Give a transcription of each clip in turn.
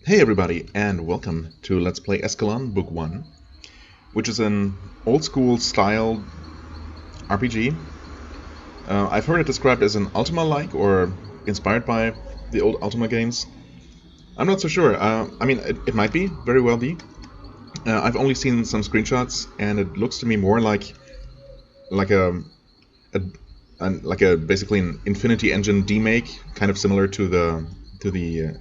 Hey everybody, and welcome to Let's Play Escalon Book 1, which is an old-school style RPG. I've heard it described as an Ultima-like, or inspired by the old Ultima games. I'm not so sure. I mean, it might be, very well be. I've only seen some screenshots, and it looks to me more like a basically an Infinity Engine demake, kind of similar to the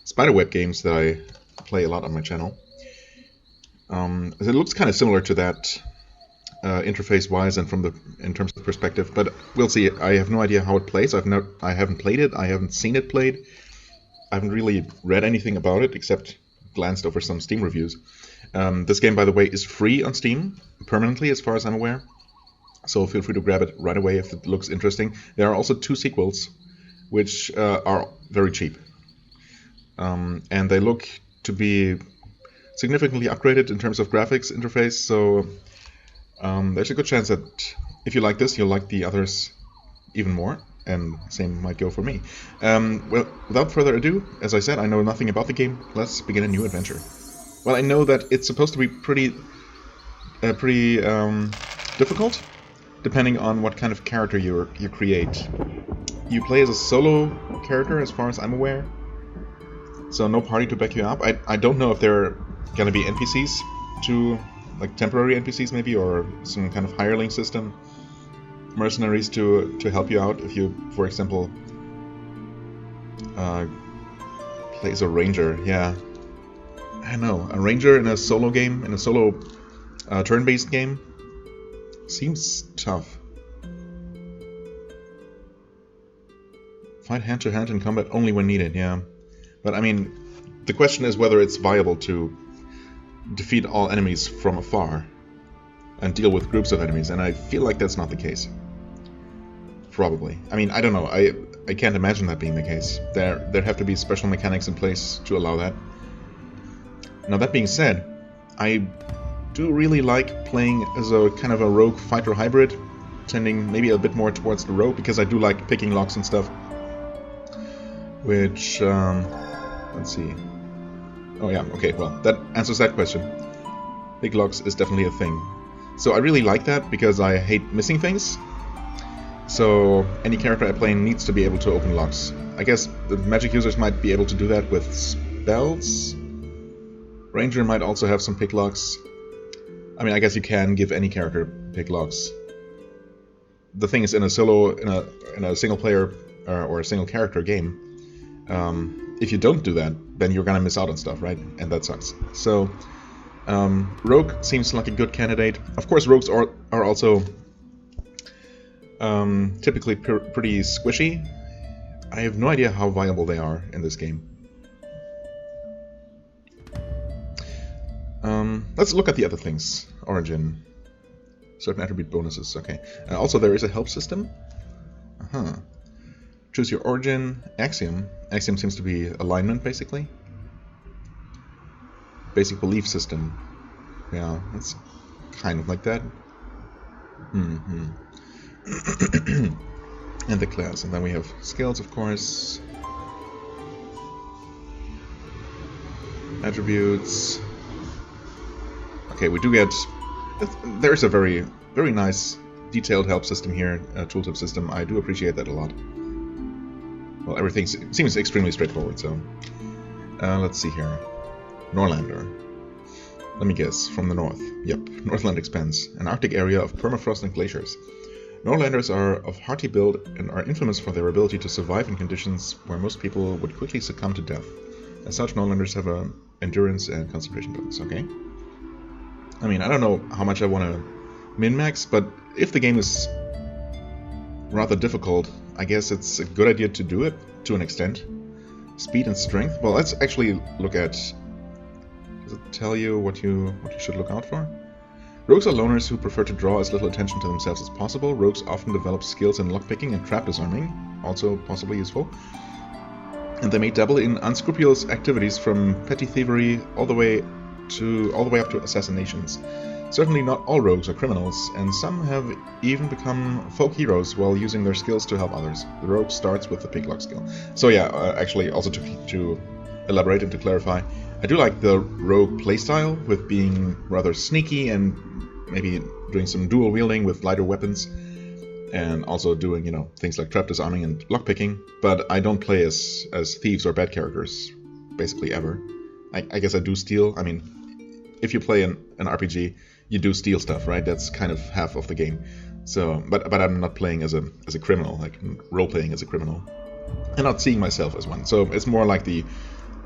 Spiderweb games that I play a lot on my channel. It looks kind of similar to that interface-wise and in terms of perspective, but we'll see. I have no idea how it plays. I haven't played it. I haven't seen it played. I haven't really read anything about it except glanced over some Steam reviews. This game, by the way, is free on Steam permanently, as far as I'm aware. So feel free to grab it right away if it looks interesting. There are also 2 sequels, which are very cheap. And they look to be significantly upgraded in terms of graphics interface, so there's a good chance that if you like this, you'll like the others even more, and same might go for me. Well, without further ado, as I said, I know nothing about the game. Let's begin a new adventure. Well, I know that it's supposed to be pretty difficult, depending on what kind of character you create. You play as a solo character, as far as I'm aware. So no party to back you up. I don't know if there are going to be NPCs like temporary NPCs maybe, or some kind of hireling system, mercenaries to help you out if you, for example, play as a ranger. Yeah, I know, a ranger in a solo game, in a solo turn-based game, seems tough. Fight hand-to-hand in combat only when needed, yeah. But I mean, the question is whether it's viable to defeat all enemies from afar and deal with groups of enemies, and I feel like that's not the case. Probably. I mean, I don't know. I can't imagine that being the case. There have to be special mechanics in place to allow that. Now, that being said, I do really like playing as a kind of a rogue fighter hybrid, tending maybe a bit more towards the rogue, because I do like picking locks and stuff. Which, let's see. Oh yeah, okay, well, that answers that question. Big locks is definitely a thing. So I really like that because I hate missing things. So any character I play needs to be able to open locks. I guess the magic users might be able to do that with spells. Ranger might also have some pick locks. I mean, I guess you can give any character pick locks. The thing is, in a single player or a single character game, if you don't do that, then you're gonna miss out on stuff, right? And that sucks. So, Rogue seems like a good candidate. Of course, Rogues are also typically pretty squishy. I have no idea how viable they are in this game. Let's look at the other things. Origin. Certain attribute bonuses, okay. Also, there is a help system. Choose your origin. Axiom. Axiom seems to be alignment, basically. Basic belief system. Yeah, it's kind of like that. And the class. And then we have skills, of course. Attributes. Okay, we do get... There's a very, very nice detailed help system here, tooltip system. I do appreciate that a lot. Well, everything seems extremely straightforward, so... let's see here. Norlander. Let me guess, from the north. Yep, Northland Expanse, an Arctic area of permafrost and glaciers. Norlanders are of hearty build and are infamous for their ability to survive in conditions where most people would quickly succumb to death. As such, Norlanders have an endurance and concentration bonus, okay? I mean, I don't know how much I want to min-max, but if the game is rather difficult, I guess it's a good idea to do it to an extent. Speed and strength. Well, let's actually look at... Does it tell you what you should look out for? Rogues are loners who prefer to draw as little attention to themselves as possible. Rogues often develop skills in lockpicking and trap disarming, also possibly useful. And they may dabble in unscrupulous activities from petty thievery all the way up to assassinations. Certainly not all rogues are criminals, and some have even become folk heroes while using their skills to help others. The rogue starts with the picklock skill. So yeah, actually also to elaborate and to clarify, I do like the rogue playstyle with being rather sneaky and maybe doing some dual wielding with lighter weapons, and also doing, you know, things like trap disarming and lockpicking. But I don't play as thieves or bad characters, basically ever. I guess I do steal. I mean, if you play an RPG, you do steal stuff, right? That's kind of half of the game. So, but I'm not playing as a criminal, like role playing as a criminal, and not seeing myself as one. So it's more like the,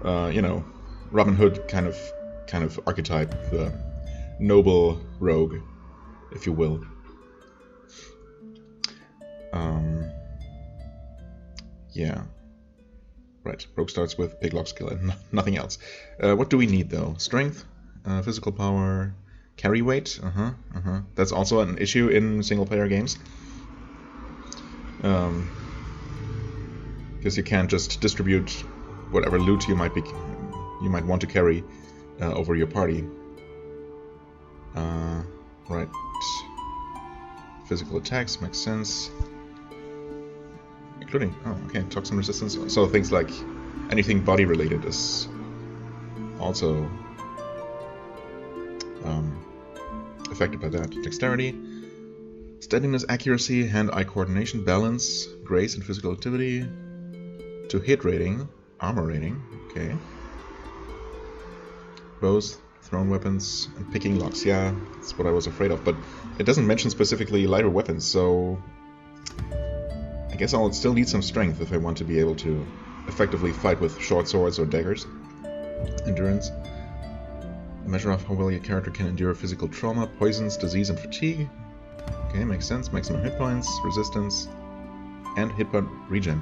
you know, Robin Hood kind of archetype, the noble rogue, if you will. Yeah. Right, rogue starts with big lock skill and nothing else. What do we need though? Strength, physical power, carry weight. That's also an issue in single-player games. Because you can't just distribute whatever loot you might want to carry over your party. Right. Physical attacks makes sense. Including, oh, okay, toxin resistance. So things like anything body related is also affected by that. Dexterity, steadiness, accuracy, hand-eye coordination, balance, grace, and physical activity. To hit rating, armor rating, okay. Bows, thrown weapons, and picking locks. Yeah, that's what I was afraid of. But it doesn't mention specifically lighter weapons, so I guess I'll still need some strength if I want to be able to effectively fight with short swords or daggers. Endurance. A measure of how well your character can endure physical trauma, poisons, disease, and fatigue. Okay, makes sense. Maximum hit points, resistance, and hit point regen.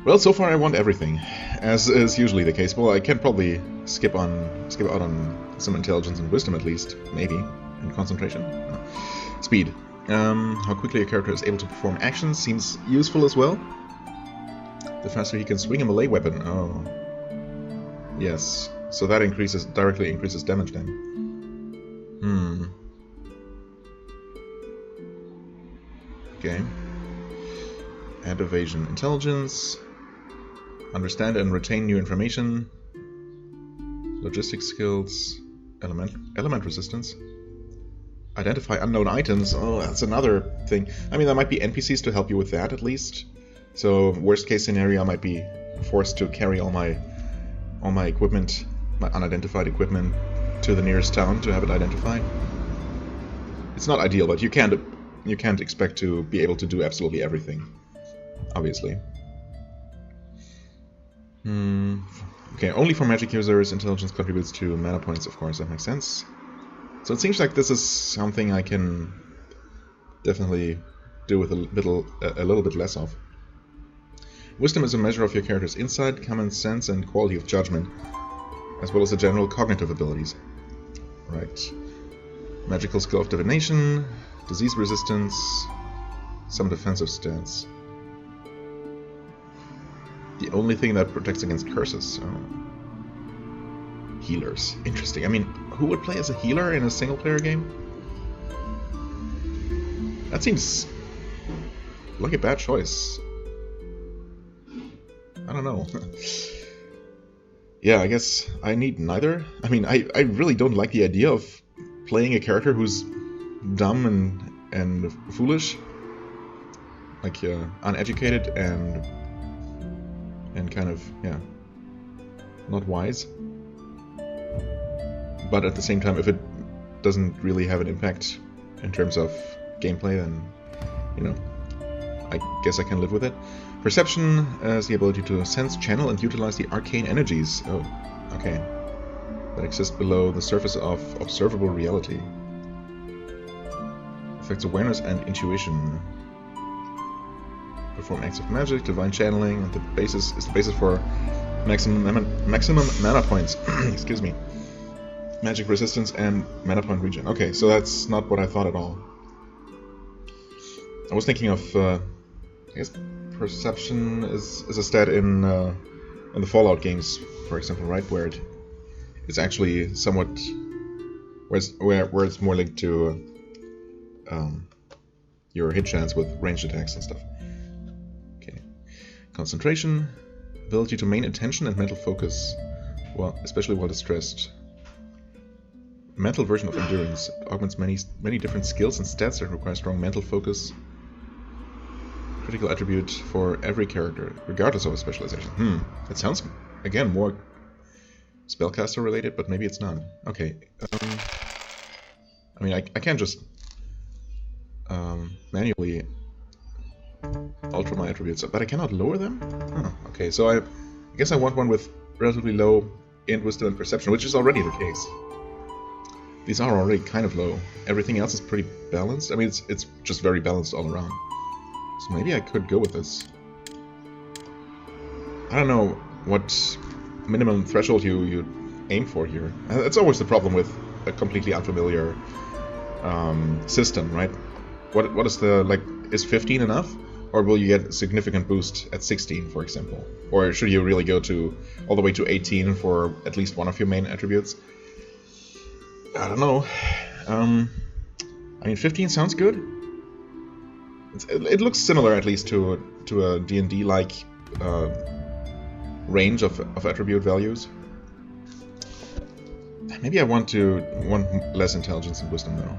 Well, so far I want everything, as is usually the case. Well, I can probably skip out on some intelligence and wisdom at least, maybe, and concentration. No. Speed. How quickly a character is able to perform actions seems useful as well. The faster he can swing a melee weapon. Oh. Yes. So that directly increases damage then. Okay. Add evasion. Intelligence. Understand and retain new information. Logistics skills. Element resistance. Identify unknown items. Oh, that's another thing. I mean, there might be NPCs to help you with that, at least. So, worst case scenario, I might be forced to carry all my equipment, my unidentified equipment, to the nearest town to have it identified. It's not ideal, but you can't expect to be able to do absolutely everything, obviously. Okay, only for magic users, intelligence contributes to mana points, of course, that makes sense. So it seems like this is something I can definitely do with a little bit less of. Wisdom is a measure of your character's insight, common sense, and quality of judgment, as well as the general cognitive abilities. Right. Magical skill of divination, disease resistance, some defensive stats. The only thing that protects against curses. Oh. Healers. Interesting. I mean, who would play as a healer in a single-player game? That seems like a bad choice. I don't know. Yeah, I guess I need neither. I mean, I really don't like the idea of playing a character who's dumb and foolish. Like, uneducated and kind of, yeah, not wise. But at the same time, if it doesn't really have an impact in terms of gameplay, then, you know, I guess I can live with it. Perception is the ability to sense, channel, and utilize the arcane energies. Oh, okay. That exist below the surface of observable reality. Affects awareness and intuition. Perform acts of magic, divine channeling, and the basis for maximum mana points. Excuse me. Magic resistance and mana point regen. Okay, so that's not what I thought at all. I was thinking of, I guess, perception is a stat in the Fallout games, for example, right, where it's actually somewhat, where it's more linked to your hit chance with ranged attacks and stuff. Okay, concentration, ability to maintain attention and mental focus, well, especially while distressed. Mental version of endurance augments many different skills and stats that require strong mental focus. Critical attribute for every character, regardless of a specialization. That sounds, again, more spellcaster related, but maybe it's not. Okay. I mean, I can't just manually alter my attributes, but I cannot lower them? Oh, okay, so I guess I want one with relatively low int, wisdom, and perception, which is already the case. These are already kind of low. Everything else is pretty balanced. I mean, it's just very balanced all around. So maybe I could go with this. I don't know what minimum threshold you aim for here. That's always the problem with a completely unfamiliar system, right? What is the, like, is 15 enough? Or will you get a significant boost at 16, for example? Or should you really go all the way to 18 for at least one of your main attributes? I don't know. I mean, 15 sounds good. It looks similar, at least, to a D&D-like range of attribute values. Maybe I want less intelligence and wisdom, though.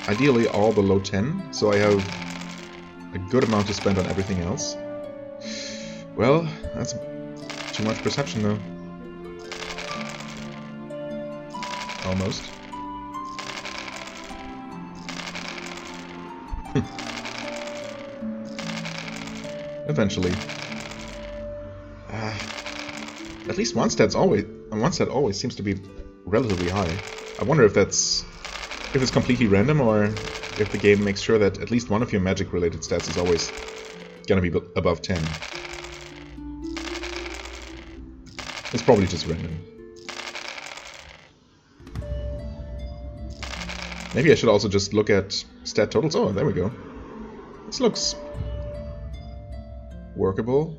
Ideally, all below 10, so I have a good amount to spend on everything else. Well, that's too much perception, though. Almost. Eventually. At least one stat always seems to be relatively high. I wonder if it's completely random, or if the game makes sure that at least one of your magic-related stats is always gonna be above 10. It's probably just random. Maybe I should also just look at stat totals. Oh, there we go. This looks workable.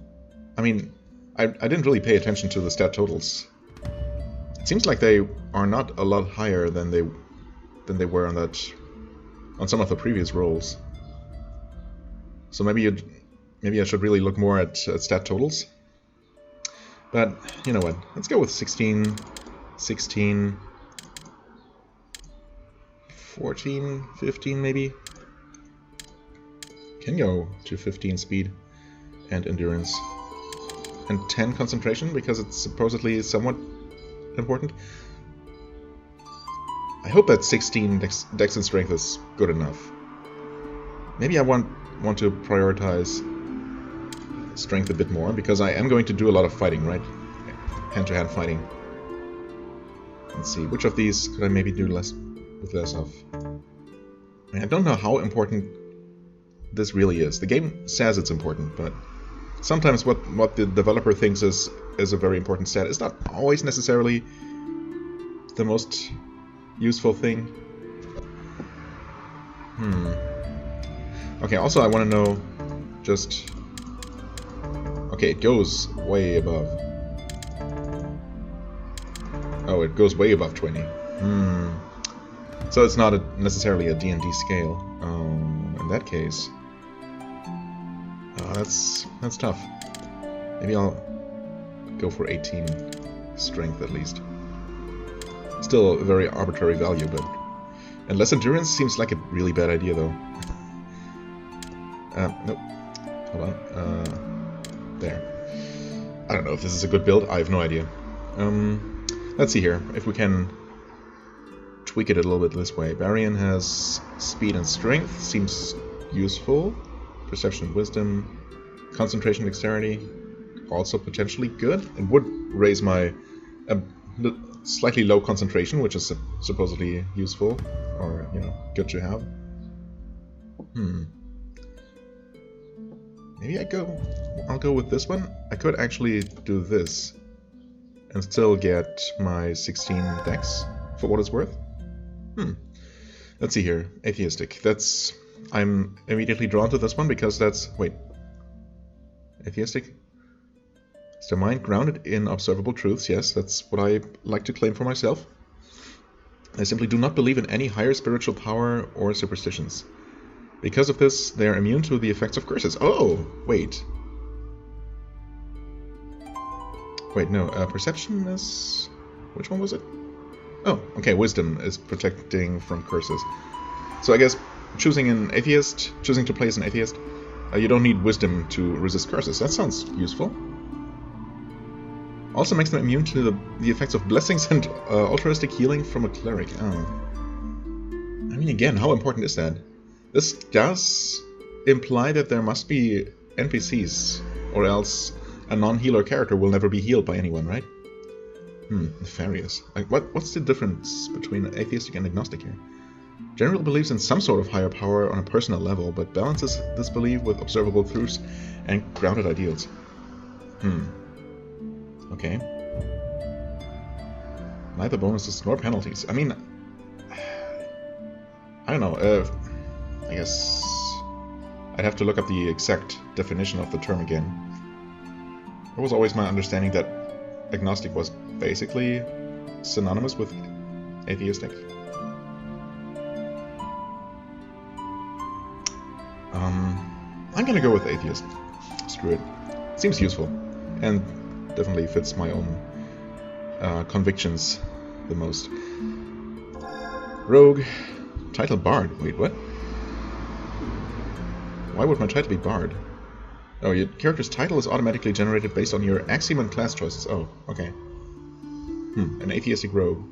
I mean, I didn't really pay attention to the stat totals. It seems like they are not a lot higher than they were on some of the previous rolls. So maybe I should really look more at stat totals. But you know what? Let's go with 16, 16, 14, 15 maybe. Can go to 15 speed and endurance. And 10 concentration, because it's supposedly somewhat important. I hope that 16 dex and strength is good enough. Maybe I want to prioritize strength a bit more, because I am going to do a lot of fighting, right? Hand-to-hand fighting. Let's see, which of these could I maybe do with less of? I mean, I don't know how important this really is. The game says it's important, but sometimes what the developer thinks is a very important stat is not always necessarily the most useful thing. Okay, also I want to know just... Okay, it goes way above. Oh, it goes way above 20. So it's not necessarily a D&D scale. In that case... that's tough. Maybe I'll go for 18 strength at least. Still a very arbitrary value, but... And less endurance seems like a really bad idea, though. Nope. Hold on. There. I don't know if this is a good build. I have no idea. Let's see here. If we can tweak it a little bit this way. Barian has speed and strength. Seems useful. Perception and wisdom. Concentration, dexterity. Also potentially good. It would raise my... slightly low concentration, which is supposedly useful, or, you know, good to have. Maybe I'll go with this one. I could actually do this and still get my 16 dex for what it's worth. Let's see here. Atheistic. I'm immediately drawn to this one because that's... Wait. Atheistic? Is the mind grounded in observable truths? Yes, that's what I like to claim for myself. They simply do not believe in any higher spiritual power or superstitions. Because of this, they are immune to the effects of curses. Oh, wait. Wait, no. Perception is... Which one was it? Oh, okay. Wisdom is protecting from curses. So I guess choosing to play as an atheist, you don't need wisdom to resist curses. That sounds useful. Also makes them immune to the effects of blessings and altruistic healing from a cleric. Oh. I mean, again, how important is that? This does imply that there must be NPCs, or else a non-healer character will never be healed by anyone, right? Nefarious. Like, what's the difference between atheistic and agnostic here? General believes in some sort of higher power on a personal level, but balances this belief with observable truths and grounded ideals. Okay. Neither bonuses nor penalties. I mean, I don't know. I guess I'd have to look up the exact definition of the term again. It was always my understanding that agnostic was basically synonymous with atheistic. I'm gonna go with atheist. Screw it. Seems useful, and definitely fits my own convictions the most. Rogue. Title Bard. Wait, what? Why would my title be Bard? Oh, your character's title is automatically generated based on your axiom and class choices. Oh, okay. An atheistic rogue.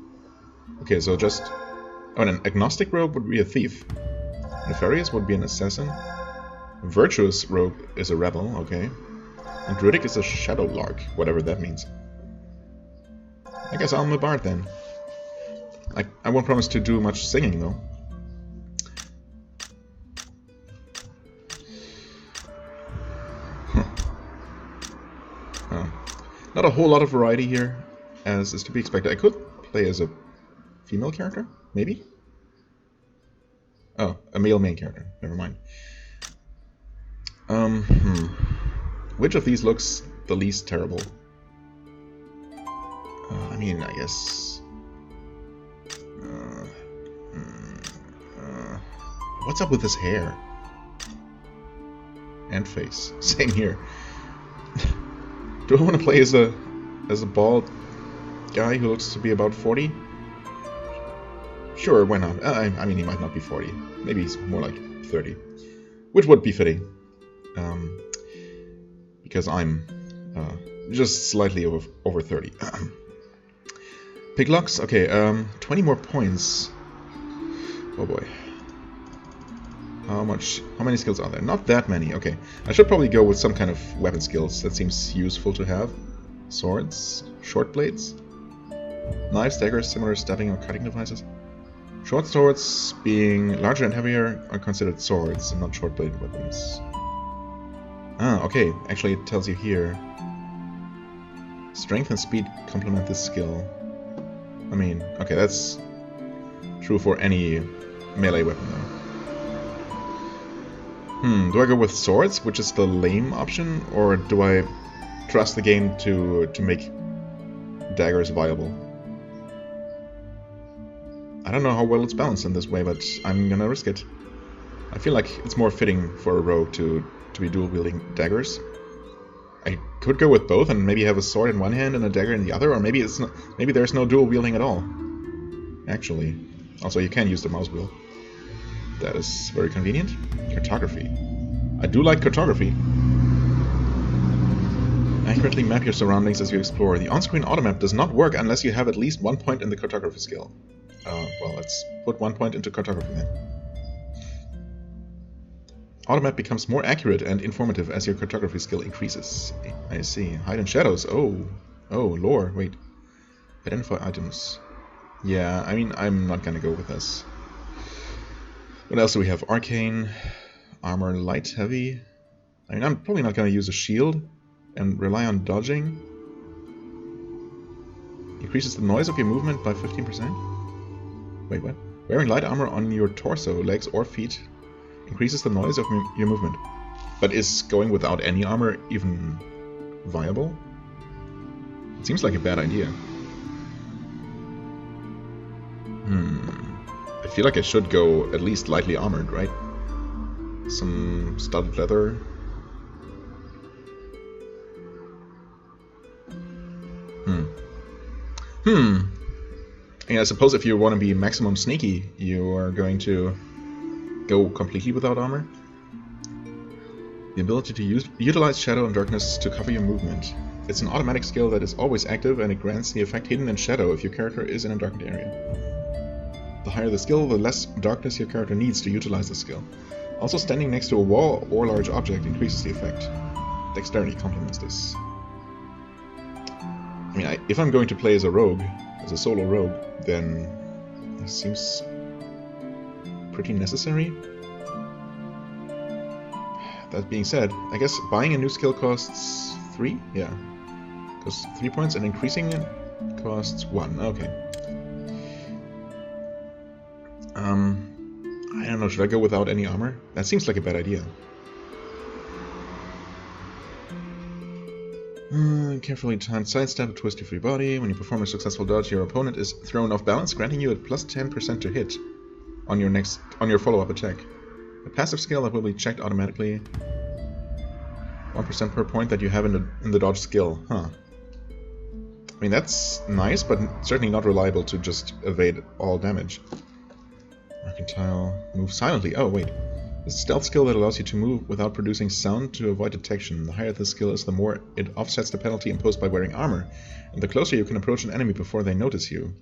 Okay, so just... Oh, and an agnostic rogue would be a thief. Nefarious would be an assassin. Virtuous rogue is a rebel, okay. And Druidic is a shadow lark, whatever that means. I guess I'm a bard then. I won't promise to do much singing though. Not a whole lot of variety here, as is to be expected. I could play as a female character, maybe? Oh, a male main character. Never mind. Which of these looks the least terrible? I mean, I guess... what's up with his hair? And face. Same here. Do I want to play as a bald guy who looks to be about 40? Sure, why not? I mean, he might not be 40. Maybe he's more like 30. Which would be fitting. Because I'm just slightly over 30. Piglocks? Okay, 20 more points. Oh boy. How many skills are there? Not that many. Okay. I should probably go with some kind of weapon skills. That seems useful to have. Swords, short blades, knives, daggers, similar stabbing or cutting devices. Short swords, being larger and heavier, are considered swords and not short bladed weapons. Ah, okay. Actually, it tells you here. Strength and speed complement this skill. I mean, okay, that's true for any melee weapon though. Do I go with swords, which is the lame option, or do I trust the game to make daggers viable? I don't know how well it's balanced in this way, but I'm gonna risk it. I feel like it's more fitting for a rogue to be dual-wielding daggers. I could go with both and maybe have a sword in one hand and a dagger in the other, or maybe there's no dual-wielding at all. Actually. Also, you can use the mouse wheel. That is very convenient. Cartography. I do like cartography. Accurately map your surroundings as you explore. The on-screen automap does not work unless you have at least 1 point in the cartography skill. Well, let's put 1 point into cartography then. Automap becomes more accurate and informative as your cartography skill increases. I see. Hide in shadows. Oh, lore. Wait. Identify items. Yeah, I mean, I'm not gonna go with this. What else do we have? Arcane, armor, light, heavy. I mean, I'm probably not gonna use a shield and rely on dodging. Increases the noise of your movement by 15%. Wait, what? Wearing light armor on your torso, legs, or feet increases the noise of your movement. But is going without any armor even viable? It seems like a bad idea. I feel like I should go at least lightly armored, right? Some studded leather. Yeah, I suppose if you want to be maximum sneaky, you are going to go completely without armor. The ability to utilize shadow and darkness to cover your movement. It's an automatic skill that is always active, and it grants the effect hidden in shadow if your character is in a darkened area. The higher the skill, the less darkness your character needs to utilize the skill. Also, standing next to a wall or large object increases the effect. Dexterity complements this. I mean, if I'm going to play as a rogue, as a solo rogue, then this seems pretty necessary. That being said, I guess buying a new skill costs 3? Yeah. Costs 3 points, and increasing it costs 1. Okay. I don't know, should I go without any armor? That seems like a bad idea. Carefully timed sidestep to twist your free body. When you perform a successful dodge, your opponent is thrown off balance, granting you a plus 10% to hit on your follow-up attack. A passive skill that will be checked automatically. 1% per point that you have in the dodge skill. Huh. I mean, that's nice, but certainly not reliable to just evade all damage. Mercantile. Move silently. Oh, wait. It's a stealth skill that allows you to move without producing sound to avoid detection. The higher the skill is, the more it offsets the penalty imposed by wearing armor, and the closer you can approach an enemy before they notice you.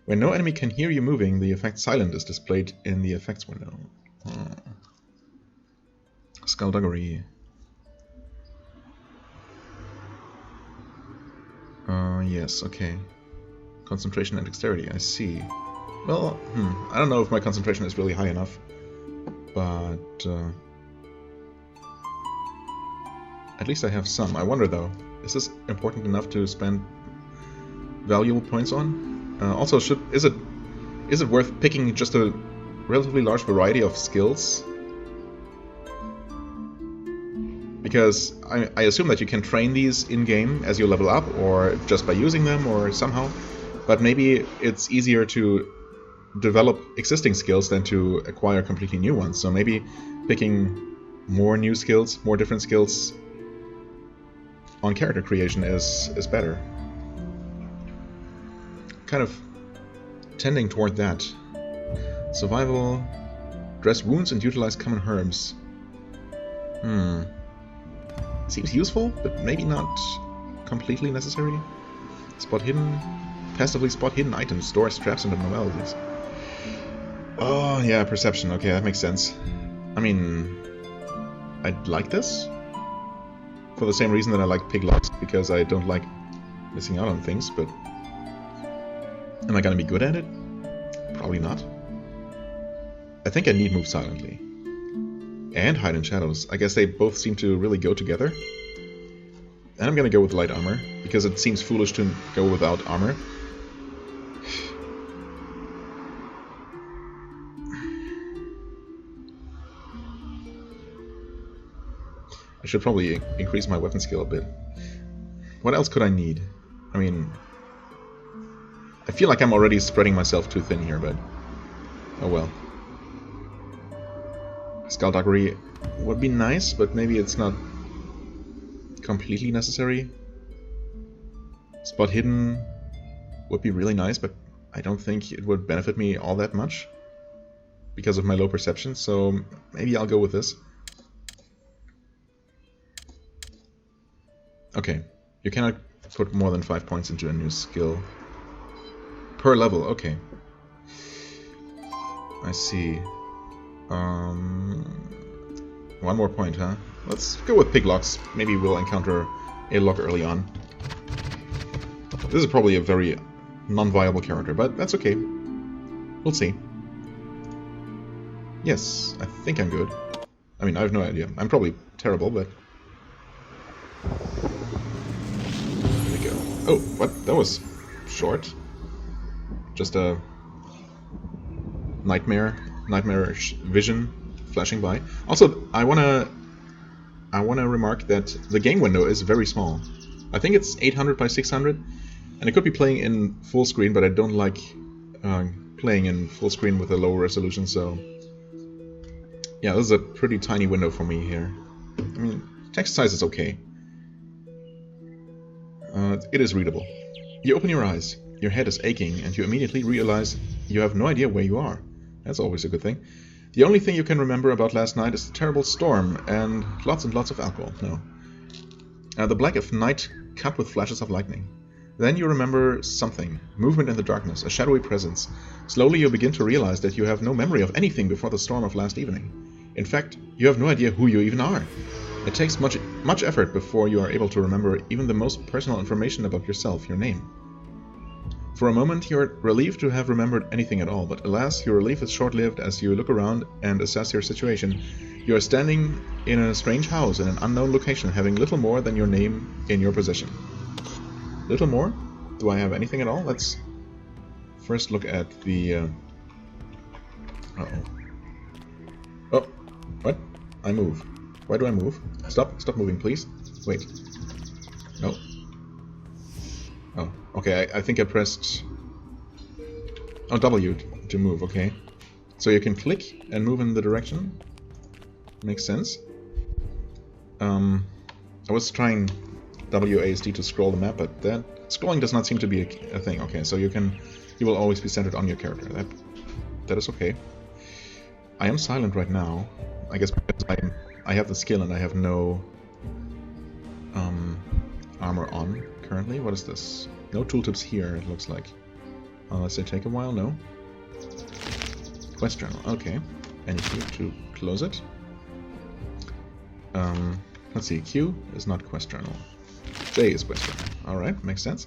When no enemy can hear you moving, the effect silent is displayed in the effects window. Skullduggery. Yes, okay. Concentration and dexterity, I see. Well, I don't know if my concentration is really high enough, but at least I have some. I wonder though, is this important enough to spend valuable points on? Also, is it worth picking just a relatively large variety of skills? Because I assume that you can train these in-game as you level up, or just by using them, or somehow. But maybe it's easier to develop existing skills than to acquire completely new ones. So maybe picking more new skills, more different skills on character creation is better. Kind of tending toward that. Survival, dress wounds and utilize common herbs. Seems useful, but maybe not completely necessary. Spot hidden. Passively spot hidden items, stores, traps, and abnormalities. Oh, yeah, perception. Okay, that makes sense. I mean, I'd like this. For the same reason that I like piglocks, because I don't like missing out on things, but... Am I gonna be good at it? Probably not. I think I need move silently. And hide in shadows. I guess they both seem to really go together. And I'm gonna go with light armor, because it seems foolish to go without armor. I should probably increase my weapon skill a bit. What else could I need? I mean... I feel like I'm already spreading myself too thin here, but... Oh well. Skullduggery would be nice, but maybe it's not completely necessary. Spot hidden would be really nice, but I don't think it would benefit me all that much because of my low perception, so maybe I'll go with this. Okay, you cannot put more than 5 points into a new skill per level. Okay, I see. One more point, huh? Let's go with piglocks. Maybe we'll encounter a lock early on. This is probably a very non-viable character, but that's okay. We'll see. Yes, I think I'm good. I mean, I have no idea. I'm probably terrible, but... There we go. Oh, what? That was short. Just a... nightmarish vision flashing by. Also, I wanna remark that the game window is very small. I think it's 800 by 600, and it could be playing in full screen, but I don't like playing in full screen with a low resolution, so yeah, this is a pretty tiny window for me here. I mean, text size is okay. It is readable. You open your eyes, your head is aching, and you immediately realize you have no idea where you are. That's always a good thing. The only thing you can remember about last night is the terrible storm and lots of alcohol. No. The black of night cut with flashes of lightning. Then you remember something. Movement in the darkness, a shadowy presence. Slowly you begin to realize that you have no memory of anything before the storm of last evening. In fact, you have no idea who you even are. It takes much effort before you are able to remember even the most personal information about yourself, your name. For a moment you are relieved to have remembered anything at all, but alas, your relief is short-lived as you look around and assess your situation. You are standing in a strange house in an unknown location, having little more than your name in your possession. Little more? Do I have anything at all? Let's first look at the... Uh-oh. Oh, what? I move. Why do I move? Stop moving, please. Wait. No. Oh, okay, I think I pressed... Oh, W to move, okay. So you can click and move in the direction. Makes sense. I was trying WASD to scroll the map, but that scrolling does not seem to be a thing. Okay, so you will always be centered on your character. That is okay. I am silent right now. I guess because I have the skill and I have no armor on currently. What is this? No tooltips here, it looks like. Unless they take a while, no. Quest journal, okay. Any key to close it? Let's see, Q is not quest journal. J is quest journal. Alright, makes sense.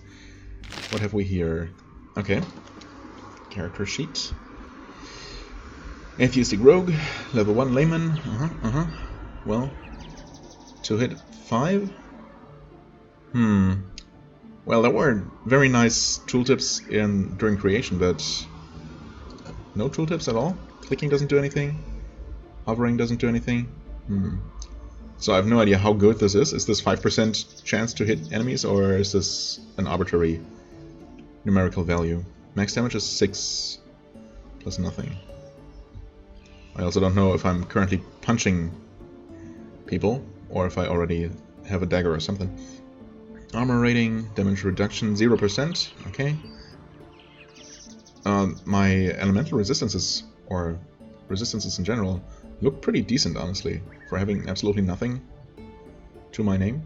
What have we here? Okay. Character sheet. Atheistic rogue, level 1 layman. Well, to hit 5? Well, there were very nice tooltips during creation, but no tooltips at all? Clicking doesn't do anything? Hovering doesn't do anything? So I have no idea how good this is. Is this 5% chance to hit enemies, or is this an arbitrary numerical value? Max damage is 6 plus nothing. I also don't know if I'm currently punching people, or if I already have a dagger or something. Armor rating, damage reduction, 0%, okay. My elemental resistances, or resistances in general, look pretty decent, honestly, for having absolutely nothing to my name.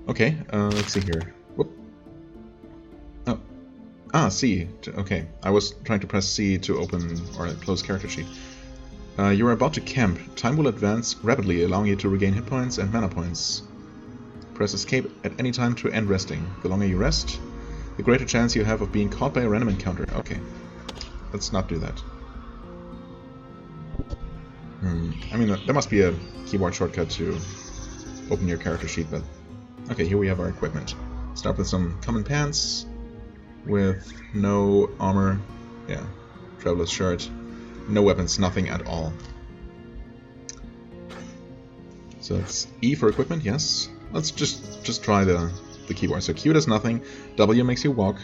Okay, let's see here. Whoop. Oh. Ah, C. Okay, I was trying to press C to open or close character sheet. You are about to camp. Time will advance rapidly, allowing you to regain hit points and mana points. Press escape at any time to end resting. The longer you rest, the greater chance you have of being caught by a random encounter. Okay, let's not do that. I mean, there must be a keyboard shortcut to open your character sheet, but... Okay, here we have our equipment. Start with some common pants, with no armor, yeah, traveler's shirt, no weapons, nothing at all. So it's E for equipment, yes. Let's just try the keyboard. So Q does nothing, W makes you walk,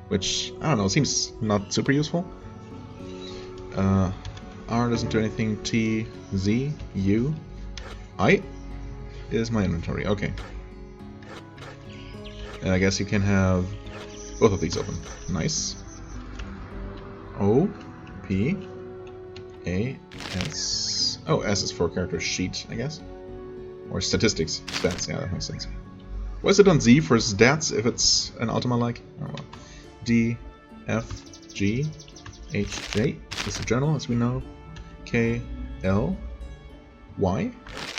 which, I don't know, seems not super useful. R doesn't do anything, T, Z, U, I is my inventory, okay. And I guess you can have both of these open, nice. O, P, A, S, oh, S is for character sheet, I guess. Or statistics, stats, yeah, that makes sense. Why is it on Z for stats if it's an Ultima-like? Oh well. D, F, G, H, J is the journal, as we know. K, L, Y,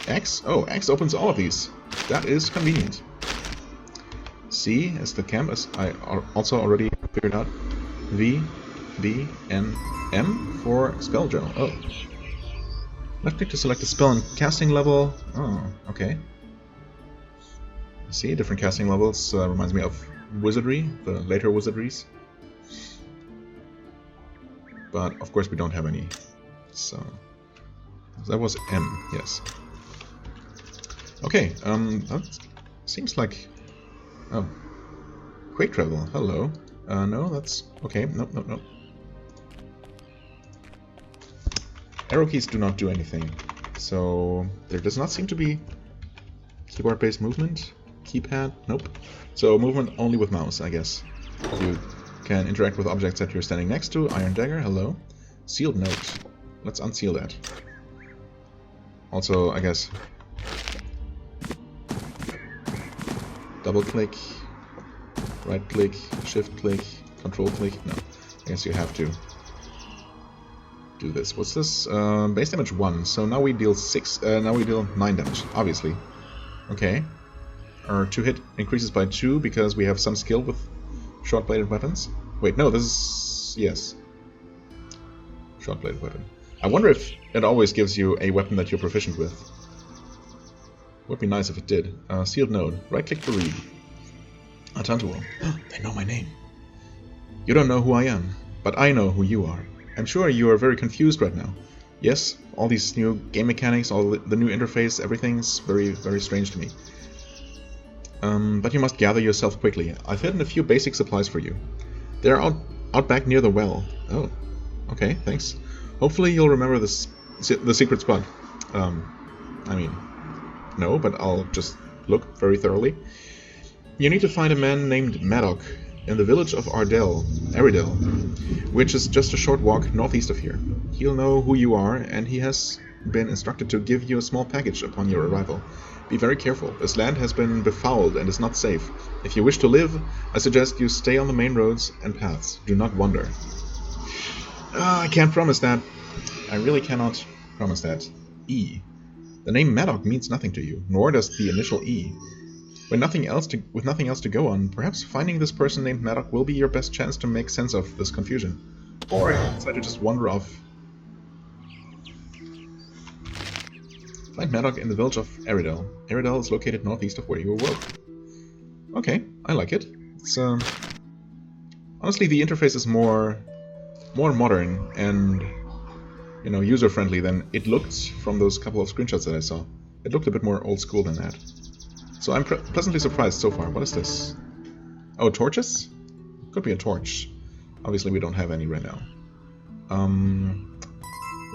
X. Oh, X opens all of these. That is convenient. C is the camp, as I also already figured out. V, B, N, M for spell journal. Oh. Left click to select a spell and casting level. Oh, okay. See, different casting levels. Reminds me of wizardry, the later wizardries. But of course we don't have any. So that was M, yes. Okay, that seems like... Oh. Quick travel, hello. No, that's... okay, nope, nope, nope. Arrow keys do not do anything. So, there does not seem to be keyboard-based movement. Keypad, nope. So, movement only with mouse, I guess. You can interact with objects that you're standing next to. Iron dagger, hello. Sealed note. Let's unseal that. Also, I guess... double click, right click, shift click, control click. No, I guess you have to do this. What's this? Base damage 1. So now we deal 9 damage, obviously. Okay. Our 2-hit increases by 2 because we have some skill with short-bladed weapons. Wait, no, this is... yes. Short-bladed weapon. I wonder if it always gives you a weapon that you're proficient with. Would be nice if it did. Sealed node. Right-click to read. Atantuo. They know my name. You don't know who I am, but I know who you are. I'm sure you are very confused right now. Yes, all these new game mechanics, all the new interface, everything's very, very strange to me. But you must gather yourself quickly. I've hidden a few basic supplies for you. They're out back near the well. Oh, okay, thanks. Hopefully you'll remember this, the secret spot. I mean... no, but I'll just look very thoroughly. You need to find a man named Mattock in the village of Arendelle, which is just a short walk northeast of here. He'll know who you are, and he has been instructed to give you a small package upon your arrival. Be very careful. This land has been befouled and is not safe. If you wish to live, I suggest you stay on the main roads and paths. Do not wander. I can't promise that. I really cannot promise that. E. The name Mattock means nothing to you, nor does the initial E. With nothing else to go on, perhaps finding this person named Mattock will be your best chance to make sense of this confusion. Or I decide to just wander off. Find Mattock in the village of Arendelle. Arendelle is located northeast of where you awoke. Okay, I like it. It's honestly, the interface is more modern and, you know, user-friendly than it looked from those couple of screenshots that I saw. It looked a bit more old school than that. So I'm pleasantly surprised so far. What is this? Oh, torches? Could be a torch. Obviously we don't have any right now.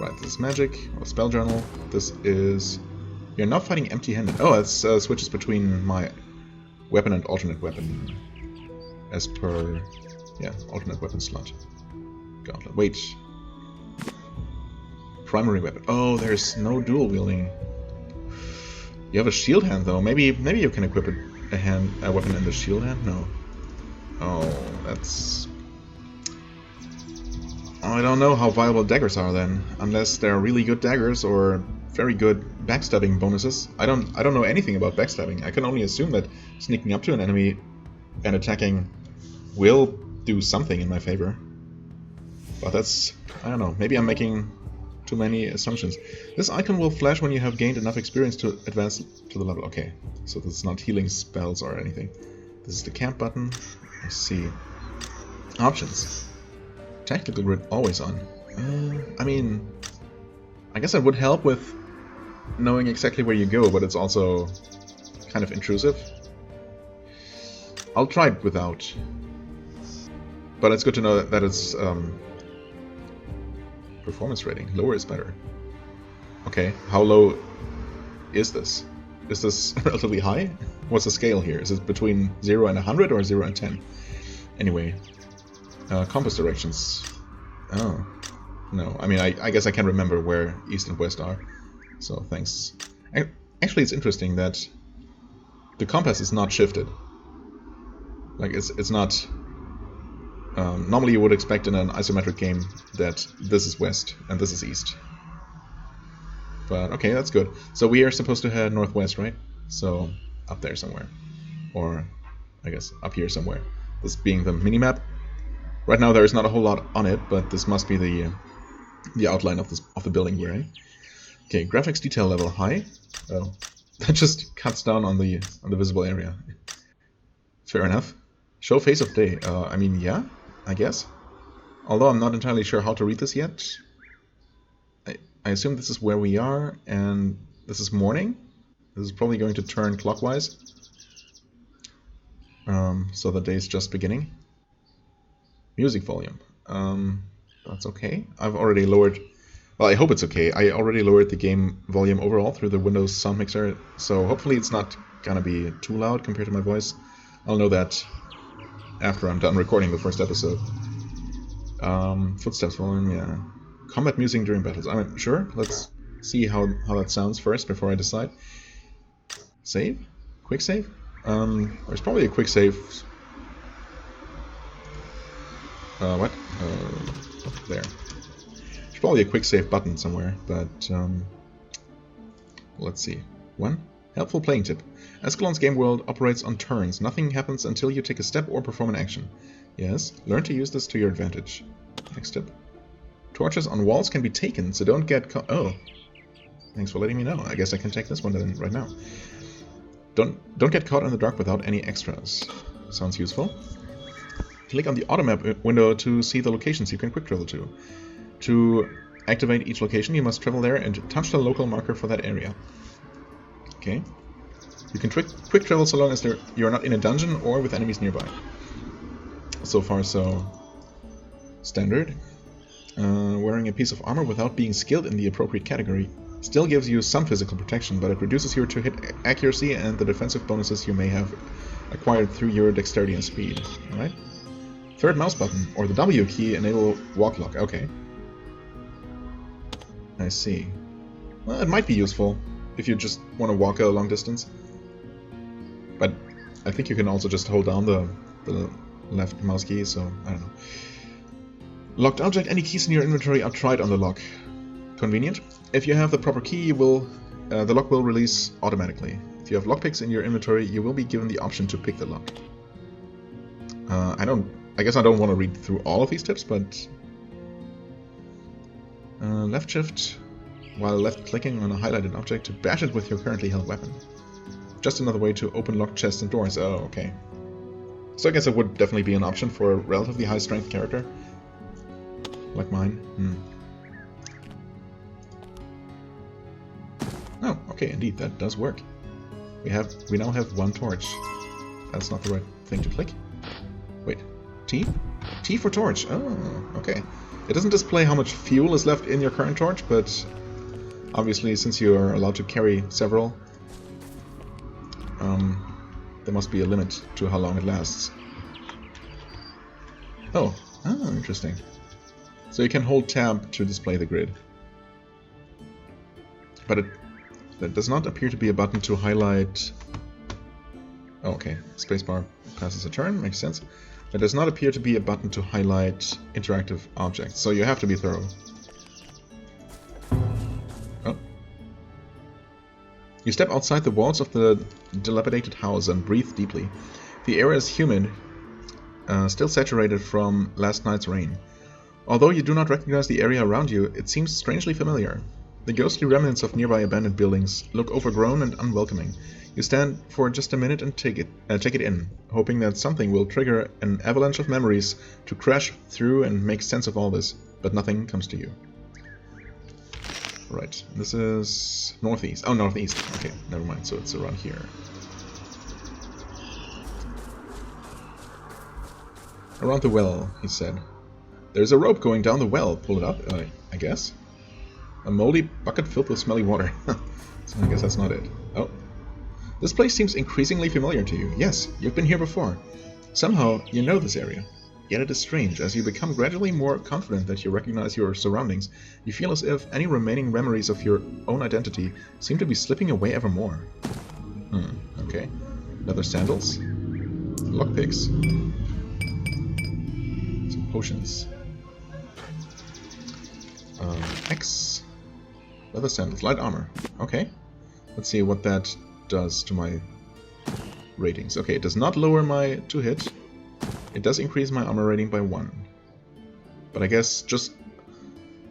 Right, this is magic, or spell journal. This is... you're not fighting empty-handed. Oh, it switches between my weapon and alternate weapon. As per... yeah, alternate weapon slot. Gauntlet. Wait. Primary weapon. Oh, there's no dual wielding. You have a shield hand though. Maybe you can equip a weapon in the shield hand. No. Oh, that's. Oh, I don't know how viable daggers are then, unless they're really good daggers or very good backstabbing bonuses. I don't know anything about backstabbing. I can only assume that sneaking up to an enemy and attacking will do something in my favor. But that's, I don't know. Maybe I'm making too many assumptions. This icon will flash when you have gained enough experience to advance to the level. Okay, so this is not healing spells or anything. This is the camp button. Let's see. Options. Tactical grid always on. I mean, I guess that would help with knowing exactly where you go, but it's also kind of intrusive. I'll try it without. But it's good to know that it's performance rating. Lower is better. Okay, how low is this? Is this relatively high? What's the scale here? Is it between 0 and 100 or 0 and 10? Anyway, compass directions. Oh, no. I mean, I guess I can't remember where east and west are. So thanks. Actually, it's interesting that the compass is not shifted. Like, it's not... normally you would expect in an isometric game that this is west and this is east. But okay, that's good. So we are supposed to head northwest, right? So up there somewhere. Or I guess up here somewhere. This being the minimap. Right now there is not a whole lot on it, but this must be the outline of the building here, eh? Okay, graphics detail level high. Oh, that just cuts down on the visible area. Fair enough. Show face of day. I mean, yeah, I guess. Although I'm not entirely sure how to read this yet. I assume this is where we are, and this is morning. This is probably going to turn clockwise. So the day is just beginning. Music volume. That's okay. I've already lowered... Well, I hope it's okay. I already lowered the game volume overall through the Windows sound mixer, so hopefully it's not gonna be too loud compared to my voice. I'll know that after I'm done recording the first episode. Footsteps volume, yeah. Combat music during battles. I mean, sure, let's see how that sounds first before I decide. Save? Quick save? There's probably a quick save. What? There. There's probably a quick save button somewhere, but let's see. 1. Helpful playing tip. Escalon's game world operates on turns. Nothing happens until you take a step or perform an action. Yes, learn to use this to your advantage. Next tip. Torches on walls can be taken, so don't get caught. Oh, thanks for letting me know. I guess I can take this one then right now. Don't get caught in the dark without any extras. Sounds useful. Click on the automap window to see the locations you can quick travel to. To activate each location, you must travel there and touch the local marker for that area. Okay. You can quick travel so long as you're not in a dungeon or with enemies nearby. So far, so standard. Wearing a piece of armor without being skilled in the appropriate category still gives you some physical protection, but it reduces your to-hit accuracy and the defensive bonuses you may have acquired through your dexterity and speed. Alright? Third mouse button, or the W key, enable walk lock. Okay. I see. Well, it might be useful if you just want to walk a long distance. But I think you can also just hold down the left mouse key, so I don't know. Locked object, any keys in your inventory are tried on the lock. Convenient. If you have the proper key, the lock will release automatically. If you have lockpicks in your inventory, you will be given the option to pick the lock. I guess I don't want to read through all of these tips, but left shift while left clicking on a highlighted object to bash it with your currently held weapon. Just another way to open locked chests and doors. Oh, okay. So I guess it would definitely be an option for a relatively high strength character. Like mine. Oh, okay, indeed, that does work. We now have 1 torch. That's not the right thing to click. Wait, T? T for torch. Oh, okay. It doesn't display how much fuel is left in your current torch, but obviously since you are allowed to carry several, there must be a limit to how long it lasts. Oh, interesting. So you can hold tab to display the grid. But there does not appear to be a button to highlight... Oh, okay, spacebar passes a turn, makes sense. There does not appear to be a button to highlight interactive objects, so you have to be thorough. Oh. You step outside the walls of the dilapidated house and breathe deeply. The air is humid, still saturated from last night's rain. Although you do not recognize the area around you, it seems strangely familiar. The ghostly remnants of nearby abandoned buildings look overgrown and unwelcoming. You stand for just a minute and take it in, hoping that something will trigger an avalanche of memories to crash through and make sense of all this, but nothing comes to you. Right, this is northeast. Oh, northeast. Okay, never mind, so it's around here. Around the well, he said. There's a rope going down the well. Pull it up, I guess. A moldy bucket filled with smelly water. So I guess that's not it. Oh. This place seems increasingly familiar to you. Yes, you've been here before. Somehow, you know this area. Yet it is strange. As you become gradually more confident that you recognize your surroundings, you feel as if any remaining memories of your own identity seem to be slipping away ever more. Okay. Leather sandals. Lockpicks. Some potions. X. Leather sandals. Light armor. Okay. Let's see what that does to my ratings. Okay, it does not lower my to-hit. It does increase my armor rating by 1. But I guess just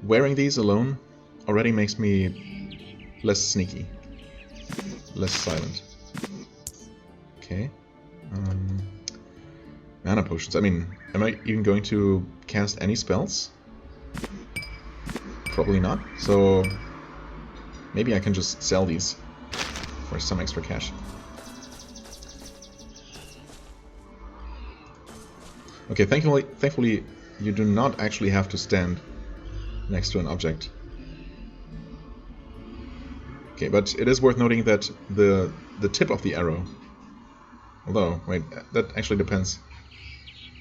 wearing these alone already makes me less sneaky. Less silent. Okay. Mana potions. I mean, am I even going to cast any spells? Probably not. So maybe I can just sell these for some extra cash. Okay, thankfully, you do not actually have to stand next to an object. Okay, but it is worth noting that the tip of the arrow... Although, wait, that actually depends.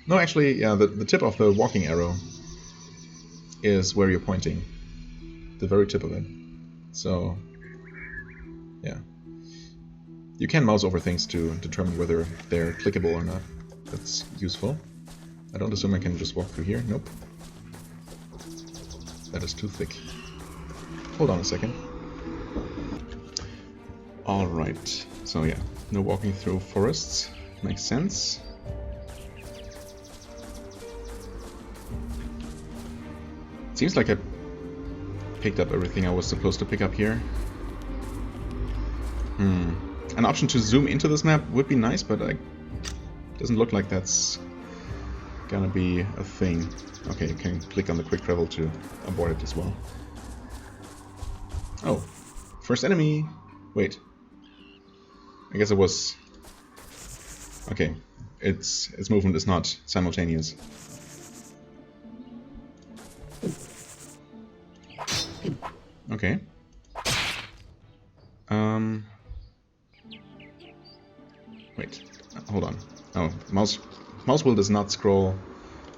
No, actually, yeah, the tip of the walking arrow is where you're pointing. The very tip of it. So, yeah. You can mouse over things to determine whether they're clickable or not. That's useful. I don't assume I can just walk through here. Nope. That is too thick. Hold on a second. Alright. So yeah, no walking through forests. Makes sense. Seems like I picked up everything I was supposed to pick up here. An option to zoom into this map would be nice, but it doesn't look like that's gonna be a thing. Okay, you can click on the quick travel to abort it as well. Oh, first enemy. Wait. I guess it was... Okay, its movement is not simultaneous. Okay. Wait, hold on. Oh, mouse wheel does not scroll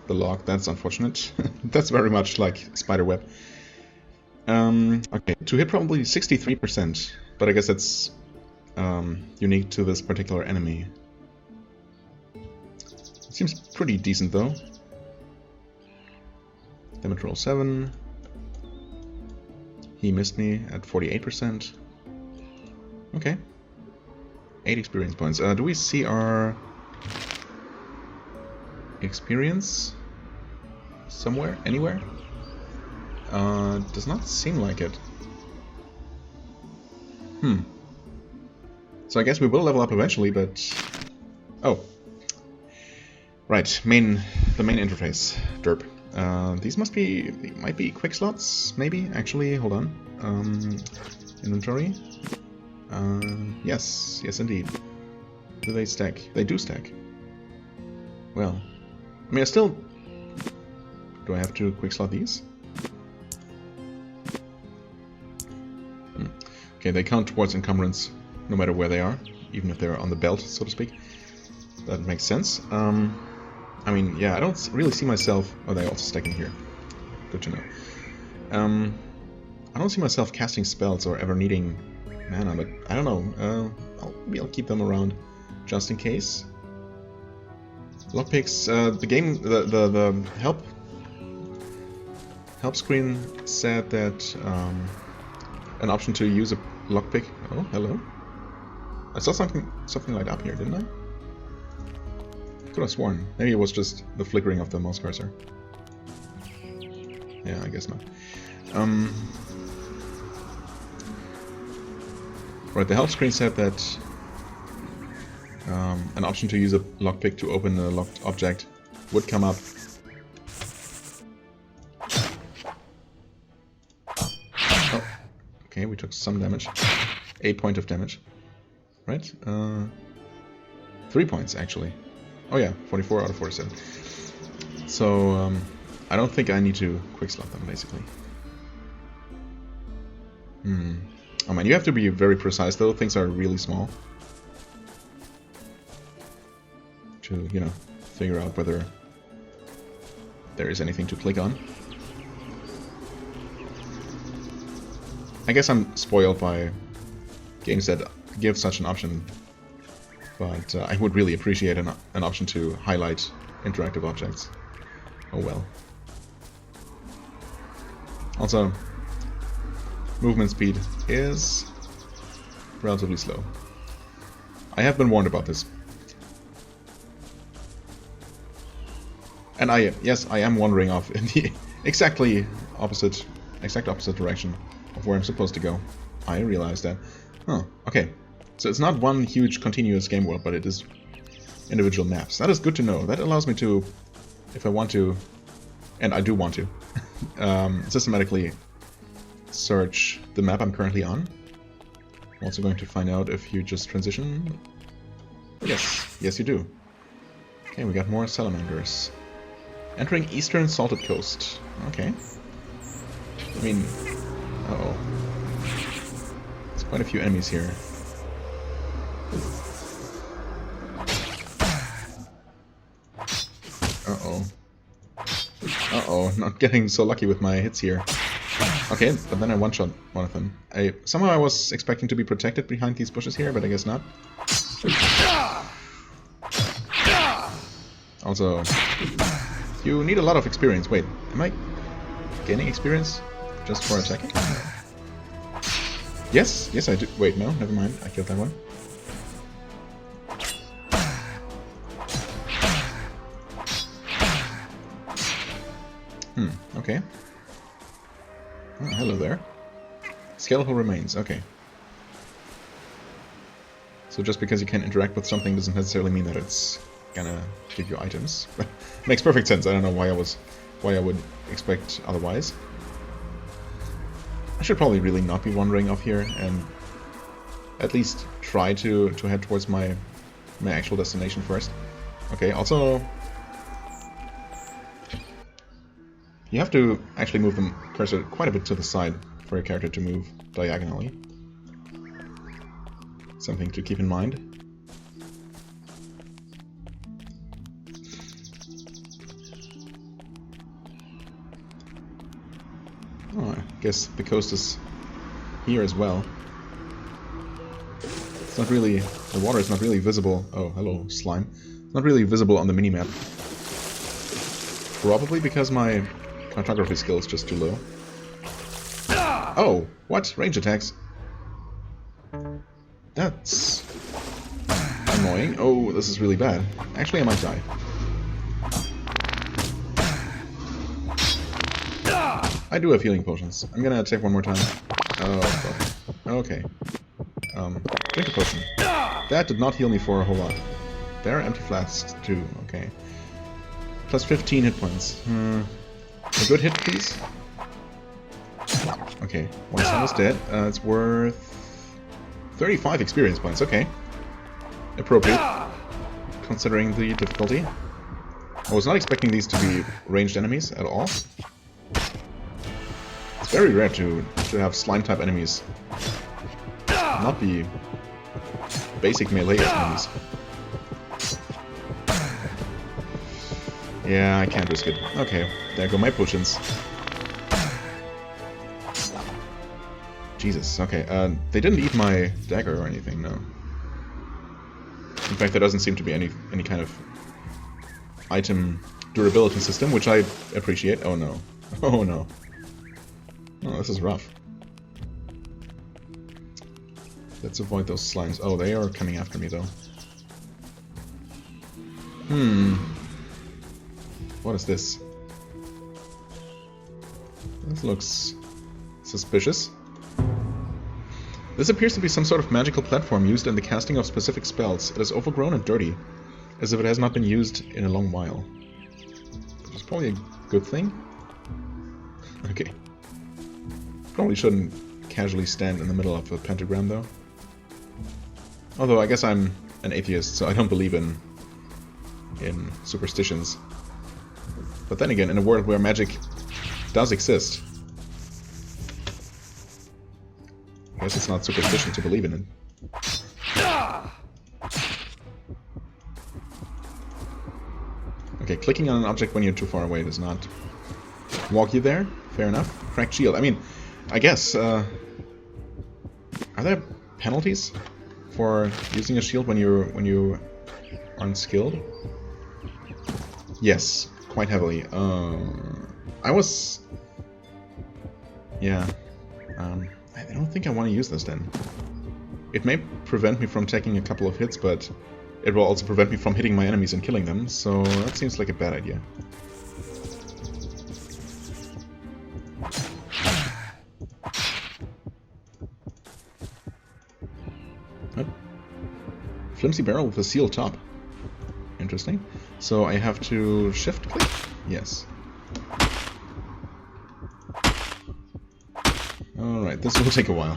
the log. That's unfortunate. That's very much like spiderweb. Okay, to hit probably 63%, but I guess that's unique to this particular enemy. It seems pretty decent though. Damage roll 7. He missed me at 48%. Okay. 8 experience points. Do we see our experience somewhere? Anywhere? Does not seem like it. So I guess we will level up eventually, but... Oh. Right, the main interface. Derp. These might be quick slots, maybe? Actually, hold on. Inventory. Yes indeed. Do they stack? They do stack. Well, I mean, do I have to quick slot these? Okay, they count towards encumbrance no matter where they are, even if they're on the belt, so to speak. That makes sense. I mean, yeah, I don't really see myself... Oh, they also stack in here. Good to know. I don't see myself casting spells or ever needing mana, but I don't know. Maybe I'll keep them around just in case. Lockpicks. The game, the help screen said that an option to use a lockpick. Oh, hello. I saw something light up here, didn't I? Could have sworn. Maybe it was just the flickering of the mouse cursor. Yeah, I guess not. Right, the help screen said that an option to use a lockpick to open a locked object would come up. Oh, okay, we took some damage. 8 points of damage. Right? 3 points, actually. Oh yeah, 44 out of 47. So, I don't think I need to quick slot them, basically. Oh man, you have to be very precise though, things are really small. To, you know, figure out whether there is anything to click on. I guess I'm spoiled by games that give such an option, but I would really appreciate an option to highlight interactive objects. Oh well. Also, movement speed is relatively slow. I have been warned about this. And yes, I am wandering off in the exact opposite direction of where I'm supposed to go. I realize that. Oh, okay. So it's not one huge continuous game world, but it is individual maps. That is good to know. That allows me to, if I want to, and I do want to, systematically search the map I'm currently on. I'm also going to find out if you just transition. Yes, you do. Okay, we got more salamanders. Entering Eastern Salted Coast. Okay. I mean... Uh-oh. There's quite a few enemies here. Uh-oh. Uh-oh, not getting so lucky with my hits here. Okay, but then I one-shot one of them. Somehow I was expecting to be protected behind these bushes here, but I guess not. Also, you need a lot of experience. Wait, am I gaining experience just for attacking? Yes, yes I do. Wait, no, never mind. I killed that one. Okay. Oh, hello there. Skeletal remains, okay. So just because you can interact with something doesn't necessarily mean that it's gonna give you items. Makes perfect sense. I don't know why I would expect otherwise. I should probably really not be wandering off here and at least try to head towards my actual destination first. Okay, also you have to actually move the cursor quite a bit to the side for your character to move diagonally. Something to keep in mind. Oh, I guess the coast is here as well. It's not really... the water is not really visible. Oh, hello, slime. It's not really visible on the minimap. Probably because my cartography skill is just too low. Oh, what? Range attacks? That's annoying. Oh, this is really bad. Actually, I might die. I do have healing potions. I'm gonna attack one more time. Oh, fuck. Okay. Drink a potion. That did not heal me for a whole lot. There are empty flasks too. Okay. Plus 15 hit points. A good hit, please. Okay, one son is dead. It's worth 35 experience points. Okay. Appropriate, considering the difficulty. I was not expecting these to be ranged enemies at all. It's very rare to have slime-type enemies not be basic melee enemies. Yeah, I can't risk it. Okay, there go my potions. Jesus, okay. They didn't eat my dagger or anything, no. In fact, there doesn't seem to be any kind of item durability system, which I appreciate. Oh no. Oh no. Oh, this is rough. Let's avoid those slimes. Oh, they are coming after me, though. What is this? This looks suspicious. This appears to be some sort of magical platform used in the casting of specific spells. It is overgrown and dirty, as if it has not been used in a long while. Which is probably a good thing. Okay. Probably shouldn't casually stand in the middle of a pentagram, though. Although I guess I'm an atheist, so I don't believe in superstitions. But then again, in a world where magic does exist, I guess it's not superstition to believe in it. Okay, clicking on an object when you're too far away does not walk you there. Fair enough. Cracked shield. I mean, I guess, are there penalties for using a shield when you aren't skilled? Yes, quite heavily. Yeah. I don't think I want to use this then. It may prevent me from taking a couple of hits, but it will also prevent me from hitting my enemies and killing them, so that seems like a bad idea. Oh. Flimsy barrel with a sealed top. Interesting. So I have to shift click? Yes. Alright, this will take a while.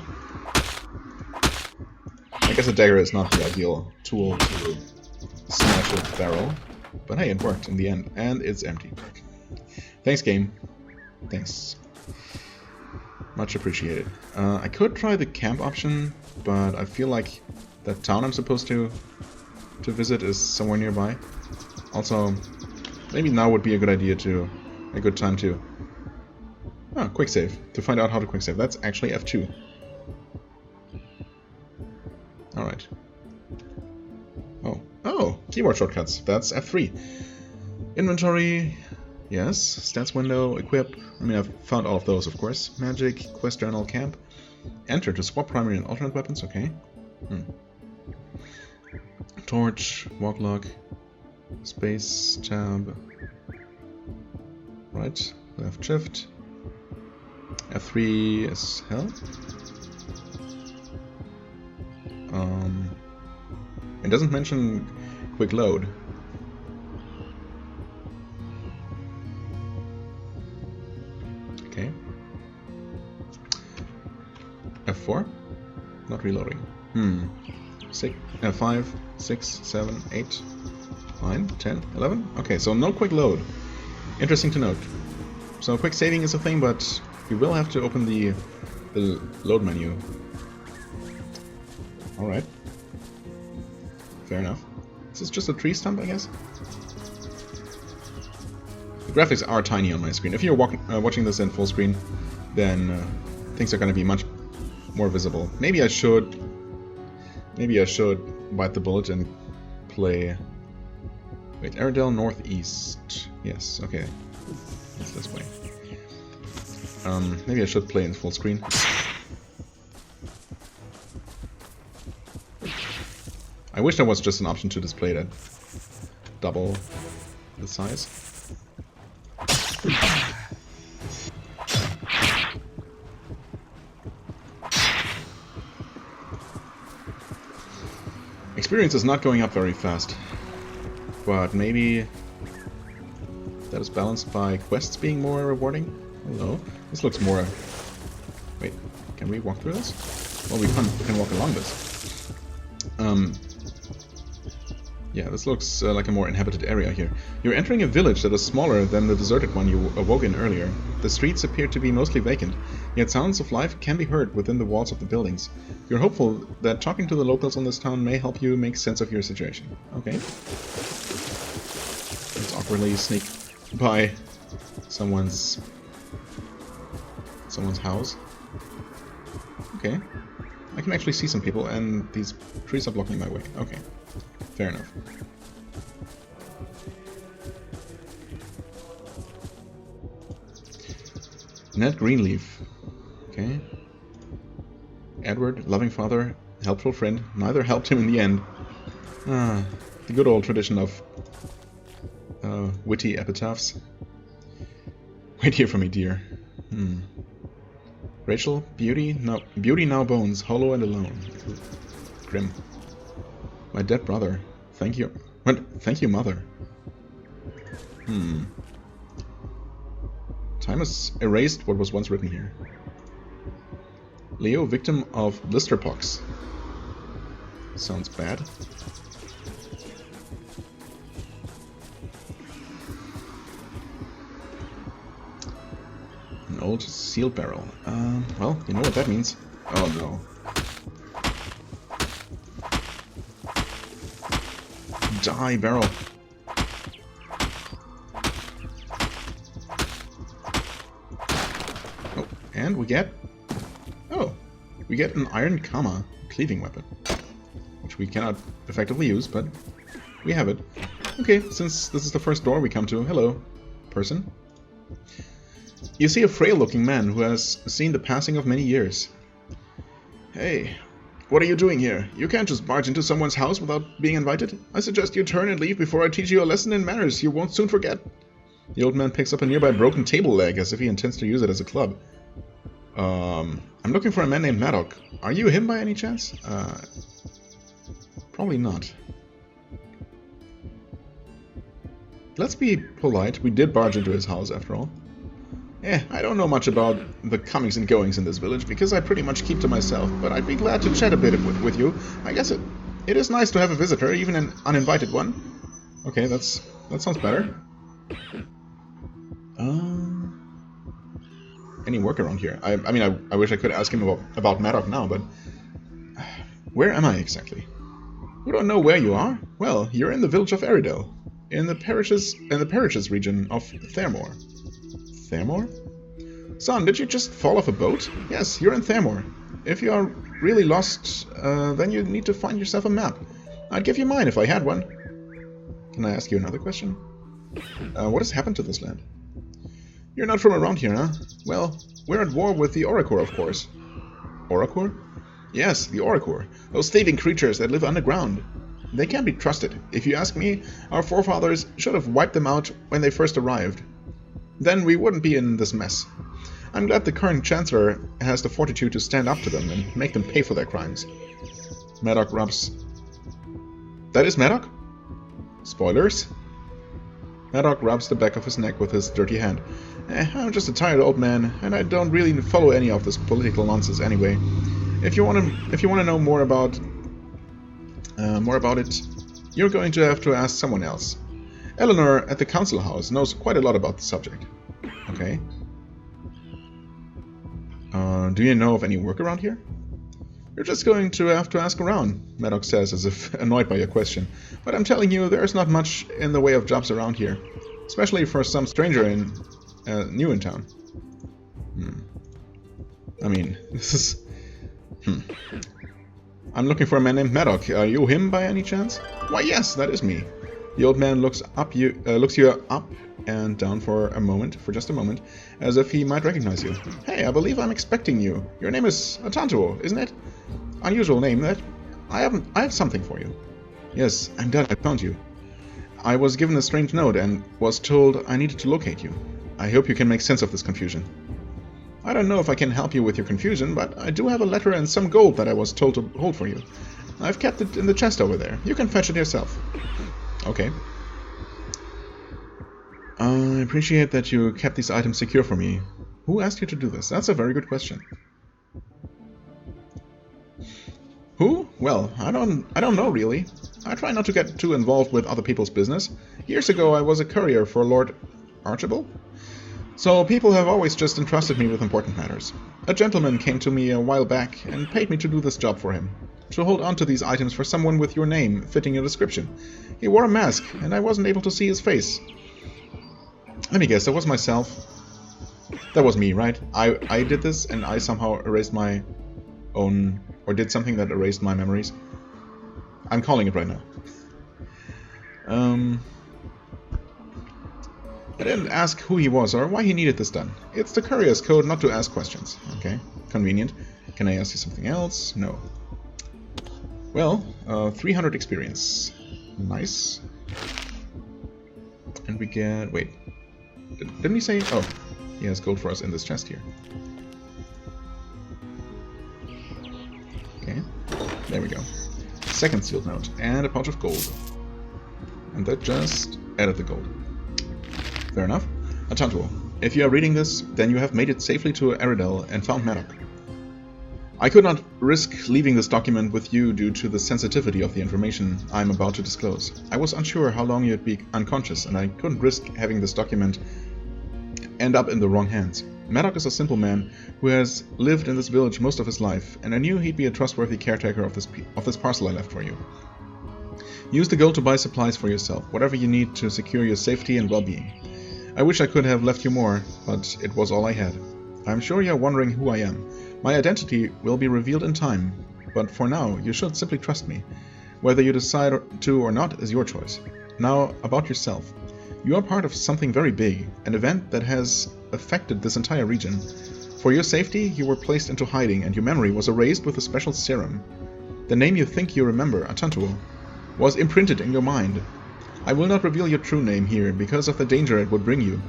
I guess a dagger is not the ideal tool to smash a barrel, but hey, it worked in the end, and it's empty. Thanks, game. Thanks. Much appreciated. I could try the camp option, but I feel like that town I'm supposed to visit is somewhere nearby. Also, maybe now would be a good time to... Ah, quick save. To find out how to quick save. That's actually F2. Alright. Oh, keyboard shortcuts. That's F3. Inventory, yes. Stats window, equip. I mean, I've found all of those, of course. Magic, quest journal, camp. Enter to swap primary and alternate weapons, okay. Torch, walk log, space, tab. Right, left shift. F3 is hell. It doesn't mention quick load. Okay. F4? Not reloading. 5, 6, 7, 8, 9, 10, 11? Okay, so no quick load. Interesting to note. So quick saving is a thing, but you will have to open the load menu. Alright. Fair enough. This is just a tree stump, I guess? The graphics are tiny on my screen. If you're watching this in full screen, then things are going to be much more visible. Maybe I should bite the bullet and play... Wait, Arendelle northeast. Yes, okay. It's this way. Maybe I should play in full screen. I wish there was just an option to display that double the size. Experience is not going up very fast, but maybe that is balanced by quests being more rewarding? Hello. This looks more... Wait, can we walk through this? Well, we can walk along this. Yeah, this looks like a more inhabited area here. You're entering a village that is smaller than the deserted one you awoke in earlier. The streets appear to be mostly vacant, yet sounds of life can be heard within the walls of the buildings. You're hopeful that talking to the locals in this town may help you make sense of your situation. Okay. Let's awkwardly sneak by someone's house. Okay. I can actually see some people, and these trees are blocking my way. Okay. Fair enough. Ned Greenleaf. Okay. Edward, loving father, helpful friend. Neither helped him in the end. Ah, the good old tradition of witty epitaphs. Wait here for me, dear. Rachel, beauty now bones, hollow and alone. Grim. My dead brother. Thank you. What? Thank you, mother. Time has erased what was once written here. Leo, victim of blisterpox. Sounds bad. An old sealed barrel. Well, you know what that means. Oh no. Die, barrel. Oh, and we get... Oh, we get an iron kama, cleaving weapon. Which we cannot effectively use, but we have it. Okay, since this is the first door we come to, hello, person. You see a frail-looking man who has seen the passing of many years. Hey, what are you doing here? You can't just barge into someone's house without being invited. I suggest you turn and leave before I teach you a lesson in manners you won't soon forget. The old man picks up a nearby broken table leg as if he intends to use it as a club. I'm looking for a man named Mattock. Are you him by any chance? Probably not. Let's be polite. We did barge into his house after all. I don't know much about the comings and goings in this village, because I pretty much keep to myself, but I'd be glad to chat a bit with you. I guess it is nice to have a visitor, even an uninvited one. Okay, that sounds better. any work around here. I mean, I wish I could ask him about Mattock now, but where am I exactly? You don't know where you are? Well, you're in the village of Arendelle, in the parishes region of Thermore. Thermore? Son, did you just fall off a boat? Yes, you're in Thermore. If you are really lost, then you need to find yourself a map. I'd give you mine if I had one. Can I ask you another question? What has happened to this land? You're not from around here, huh? Well, we're at war with the Oracle, of course. Oracle? Yes, the Oracle. Those thieving creatures that live underground. They can't be trusted. If you ask me, our forefathers should have wiped them out when they first arrived. Then we wouldn't be in this mess. I'm glad the current Chancellor has the fortitude to stand up to them and make them pay for their crimes. Mattock rubs... That is Mattock? Spoilers? Mattock rubs the back of his neck with his dirty hand. I'm just a tired old man, and I don't really follow any of this political nonsense anyway. If you want to know more about it, you're going to have to ask someone else. Eleanor at the council house knows quite a lot about the subject. Okay. Do you know of any work around here? You're just going to have to ask around, Mattock says, as if annoyed by your question. But I'm telling you, there's not much in the way of jobs around here, especially for some stranger new in town. I mean, this is... I'm looking for a man named Mattock. Are you him by any chance? Why, yes, that is me. The old man looks you up and down for just a moment, as if he might recognize you. Hey, I believe I'm expecting you. Your name is Atantuo, isn't it? Unusual name, that. I have something for you. Yes, I'm glad I found you. I was given a strange note and was told I needed to locate you. I hope you can make sense of this confusion. I don't know if I can help you with your confusion, but I do have a letter and some gold that I was told to hold for you. I've kept it in the chest over there. You can fetch it yourself. Okay. I appreciate that you kept these items secure for me. Who asked you to do this? That's a very good question. Who? Well, I don't know really. I try not to get too involved with other people's business. Years ago I was a courier for Lord Archibald. So people have always just entrusted me with important matters. A gentleman came to me a while back and paid me to do this job for him. To hold on to these items for someone with your name fitting your description. He wore a mask and I wasn't able to see his face. Let me guess, that was myself. That was me, right? I did this and I somehow erased my own... or did something that erased my memories. I'm calling it right now. I didn't ask who he was or why he needed this done. It's the courier's code not to ask questions. Okay, convenient. Can I ask you something else? No. Well, 300 experience. Nice. And we get... wait. Didn't he say... oh, he has gold for us in this chest here. Okay, there we go. Second sealed note, and a pouch of gold. And that just added the gold. Fair enough. Atantuo, if you are reading this, then you have made it safely to Arendelle and found Mattock. I could not risk leaving this document with you due to the sensitivity of the information I am about to disclose. I was unsure how long you'd be unconscious, and I couldn't risk having this document end up in the wrong hands. Mattock is a simple man who has lived in this village most of his life, and I knew he'd be a trustworthy caretaker of this parcel I left for you. Use the gold to buy supplies for yourself, whatever you need to secure your safety and well-being. I wish I could have left you more, but it was all I had. I'm sure you're wondering who I am. My identity will be revealed in time, but for now you should simply trust me. Whether you decide to or not is your choice. Now, about yourself. You are part of something very big, an event that has affected this entire region. For your safety, you were placed into hiding and your memory was erased with a special serum. The name you think you remember, Atantuo, was imprinted in your mind. I will not reveal your true name here because of the danger it would bring you,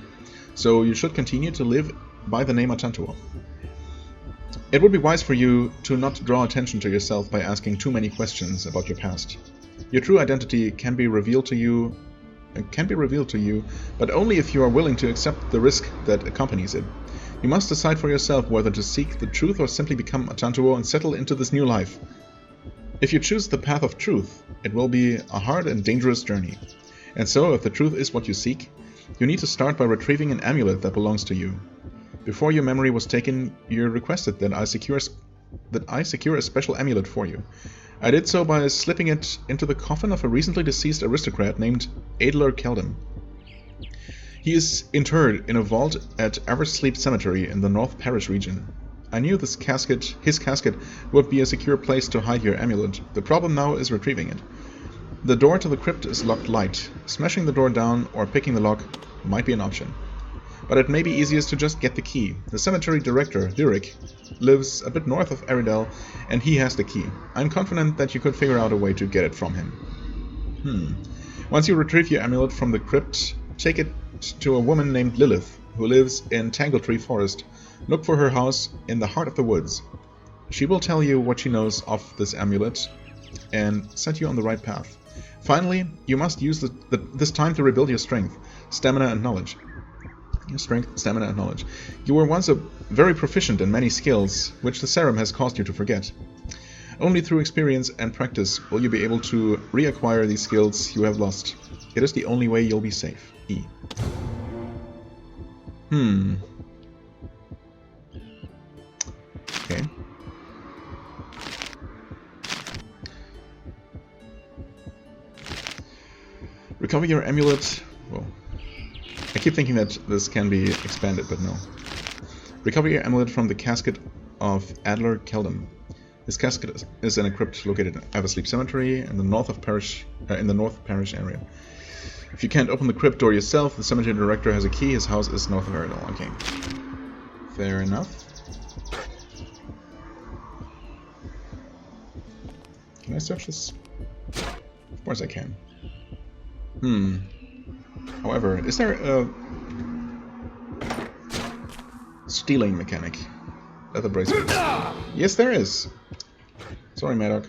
so you should continue to live by the name Atantuo. It would be wise for you to not draw attention to yourself by asking too many questions about your past. Your true identity can be revealed to you, but only if you are willing to accept the risk that accompanies it. You must decide for yourself whether to seek the truth or simply become Atantuo and settle into this new life. If you choose the path of truth, it will be a hard and dangerous journey. And so, if the truth is what you seek, you need to start by retrieving an amulet that belongs to you. Before your memory was taken, you requested that I secure a special amulet for you. I did so by slipping it into the coffin of a recently deceased aristocrat named Adler Keldem. He is interred in a vault at Eversleep Cemetery in the North Parish region. I knew his casket would be a secure place to hide your amulet. The problem now is retrieving it. The door to the crypt is locked light. Smashing the door down or picking the lock might be an option. But it may be easiest to just get the key. The cemetery director, Lyric, lives a bit north of Arendelle, and he has the key. I'm confident that you could figure out a way to get it from him. Once you retrieve your amulet from the crypt, take it to a woman named Lilith, who lives in Tangletree Forest. Look for her house in the heart of the woods. She will tell you what she knows of this amulet and set you on the right path. Finally, you must use this time to rebuild your strength, stamina, and knowledge. You were once very proficient in many skills, which the serum has caused you to forget. Only through experience and practice will you be able to reacquire these skills you have lost. It is the only way you'll be safe. E. Okay. Recover your amulet. Whoa. I keep thinking that this can be expanded, but no. Recover your amulet from the casket of Adler Keldem. This casket is in a crypt located in Eversleep Cemetery in the North Parish area. If you can't open the crypt door yourself, the cemetery director has a key. His house is north of Arendelle. Okay. Fair enough. Can I search this? Of course I can. However, is there a stealing mechanic? Leather bracelet. Yes, there is. Sorry, Mattock.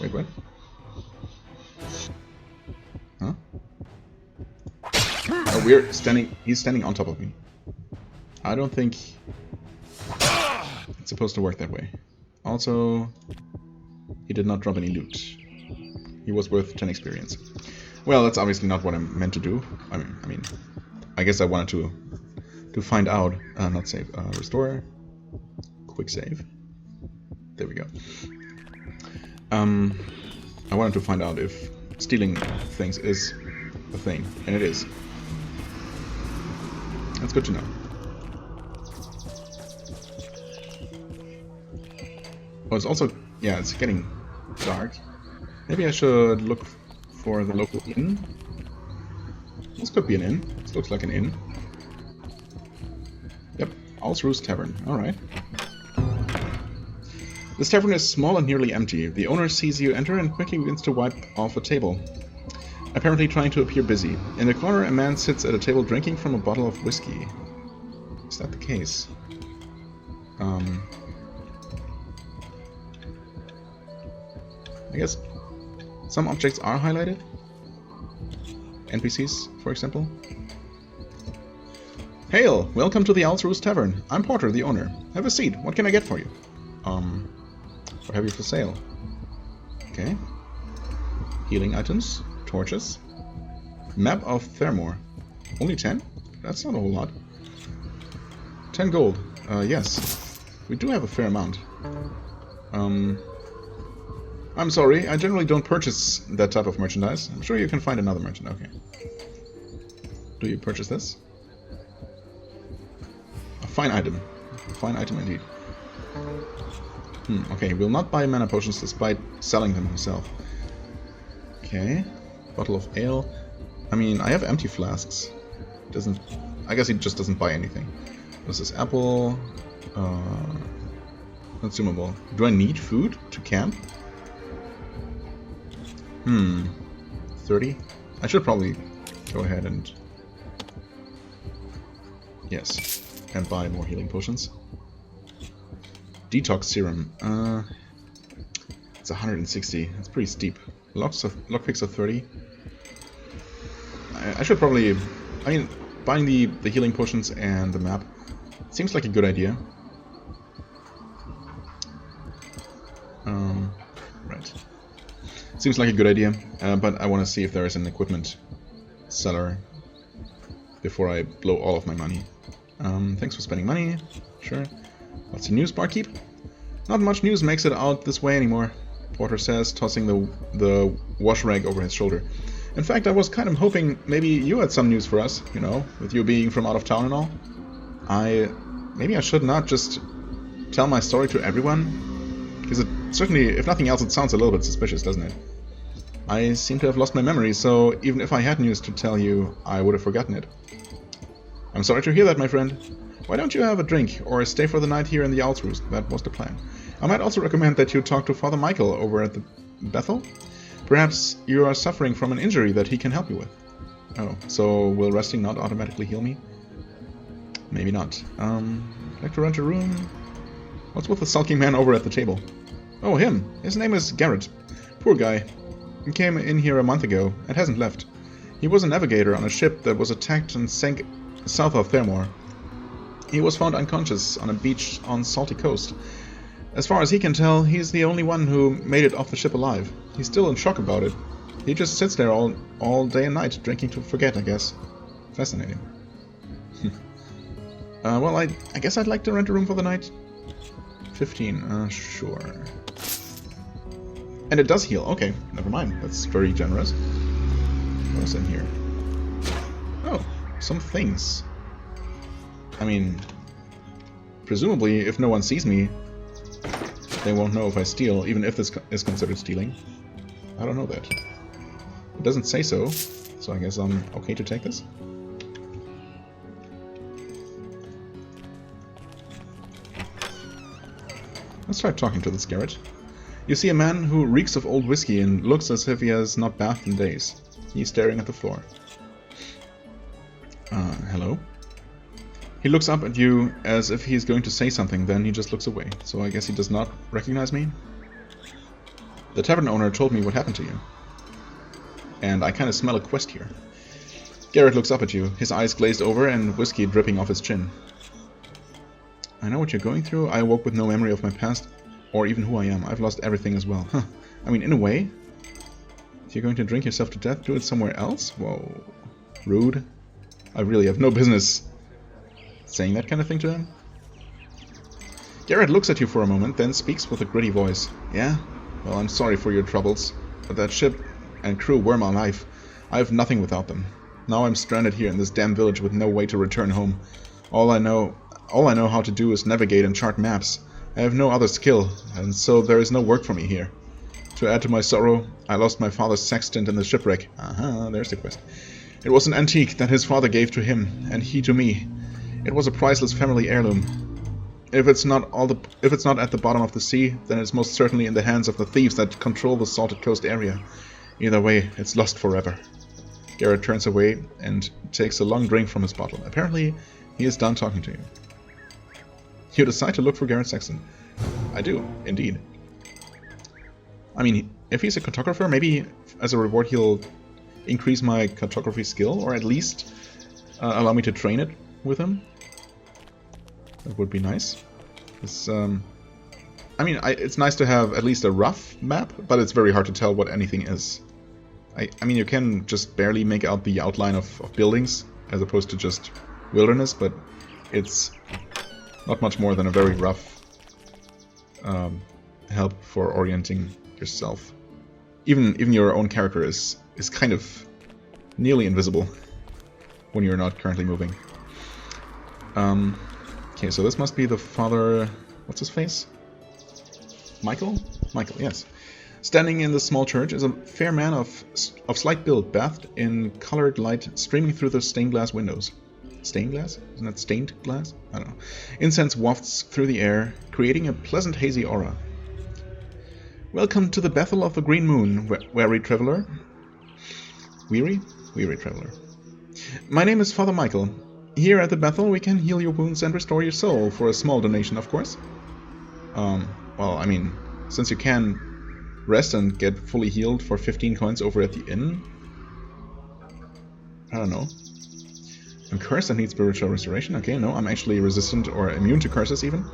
Wait, what? Huh? Oh, he's standing on top of me. I don't think it's supposed to work that way. Also, he did not drop any loot. He was worth 10 experience. Well, that's obviously not what I meant to do. I mean, I guess I wanted to find out. Not save. Restore. Quick save. There we go. I wanted to find out if stealing things is a thing, and it is. That's good to know. Oh, it's also, yeah, it's getting dark. Maybe I should look for the local inn. This could be an inn. This looks like an inn. Yep, Owl's Roost Tavern. Alright. This tavern is small and nearly empty. The owner sees you enter and quickly begins to wipe off a table, apparently trying to appear busy. In the corner, a man sits at a table drinking from a bottle of whiskey. Is that the case? I guess some objects are highlighted. NPCs, for example. Hail! Welcome to the Owl's Roost Tavern. I'm Porter, the owner. Have a seat. What can I get for you? What have you for sale? Okay. Healing items. Torches. Map of Thermore. Only 10? That's not a whole lot. 10 gold. Yes. We do have a fair amount. I'm sorry, I generally don't purchase that type of merchandise. I'm sure you can find another merchant. Okay. Do you purchase this? A fine item. A fine item indeed. Okay, will not buy mana potions despite selling them himself. Okay. Bottle of ale. I mean, I have empty flasks. I guess he just doesn't buy anything. This is apple. Consumable. Do I need food to camp? 30? I should probably go ahead and... Yes. And buy more healing potions. Detox serum. It's 160. That's pretty steep. Lockpicks of 30. I should probably... I mean, buying the healing potions and the map seems like a good idea. Right. Seems like a good idea, but I want to see if there is an equipment seller before I blow all of my money. Thanks for spending money. Sure. What's the news, barkeep? Not much news makes it out this way anymore, Porter says, tossing the wash rag over his shoulder. In fact, I was kind of hoping maybe you had some news for us, you know, with you being from out of town and all. Maybe I should not just tell my story to everyone? Because it certainly, if nothing else, it sounds a little bit suspicious, doesn't it? I seem to have lost my memory, so even if I had news to tell you, I would have forgotten it. I'm sorry to hear that, my friend. Why don't you have a drink, or stay for the night here in the Owl's Roost? That was the plan. I might also recommend that you talk to Father Michael over at the Bethel. Perhaps you are suffering from an injury that he can help you with. Oh, so will resting not automatically heal me? Maybe not. Like to rent a room? What's with the sulking man over at the table? Oh, him. His name is Garrett. Poor guy. He came in here a month ago and hasn't left. He was a navigator on a ship that was attacked and sank south of Thermore. He was found unconscious on a beach on Salty Coast. As far as he can tell, he's the only one who made it off the ship alive. He's still in shock about it. He just sits there all day and night, drinking to forget, I guess. Fascinating. Well, I guess I'd like to rent a room for the night. 15, sure. And it does heal. Okay, never mind. That's very generous. What's in here? Oh, some things. I mean, presumably, if no one sees me, they won't know if I steal, even if this is considered stealing. I don't know that. It doesn't say so I guess I'm okay to take this. Let's try talking to this Garrett. You see a man who reeks of old whiskey and looks as if he has not bathed in days. He's staring at the floor. Hello? He looks up at you as if he's going to say something, then he just looks away. So I guess he does not recognize me? The tavern owner told me what happened to you. And I kind of smell a quest here. Garrett looks up at you, his eyes glazed over and whiskey dripping off his chin. I know what you're going through. I awoke with no memory of my past, or even who I am. I've lost everything as well. Huh. I mean, in a way, if you're going to drink yourself to death, do it somewhere else? Whoa. Rude. I really have no business saying that kind of thing to him. Garrett looks at you for a moment, then speaks with a gritty voice. Yeah? Well, I'm sorry for your troubles, but that ship and crew were my life. I have nothing without them. Now I'm stranded here in this damn village with no way to return home. All I know how to do is navigate and chart maps. I have no other skill, and so there is no work for me here. To add to my sorrow, I lost my father's sextant in the shipwreck. Aha, there's the quest. It was an antique that his father gave to him, and he to me. It was a priceless family heirloom. If it's not at the bottom of the sea, then it's most certainly in the hands of the thieves that control the Salted Coast area. Either way, it's lost forever. Garrett turns away and takes a long drink from his bottle. Apparently, he is done talking to you. You decide to look for Garrett Sexton. I do, indeed. I mean, if he's a cartographer, maybe as a reward he'll increase my cartography skill, or at least allow me to train it with him. That would be nice. It's, I mean, it's nice to have at least a rough map, but it's very hard to tell what anything is. I mean, you can just barely make out the outline of buildings, as opposed to just wilderness, but it's not much more than a very rough help for orienting yourself. Even your own character is kind of nearly invisible when you're not currently moving. Okay, so this must be the father... What's his face? Michael? Michael, yes. Standing in the small church is a fair man of slight build, bathed in colored light streaming through the stained glass windows. Stained glass? Isn't that stained glass? I don't know. Incense wafts through the air, creating a pleasant hazy aura. Welcome to the Bethel of the Green Moon, weary traveler. Weary? Weary traveler. My name is Father Michael. Here at the Bethel we can heal your wounds and restore your soul for a small donation, of course. Well, I mean, since you can rest and get fully healed for 15 coins over at the inn, I don't know. I'm cursed and need spiritual restoration. Okay, no, I'm actually resistant or immune to curses even.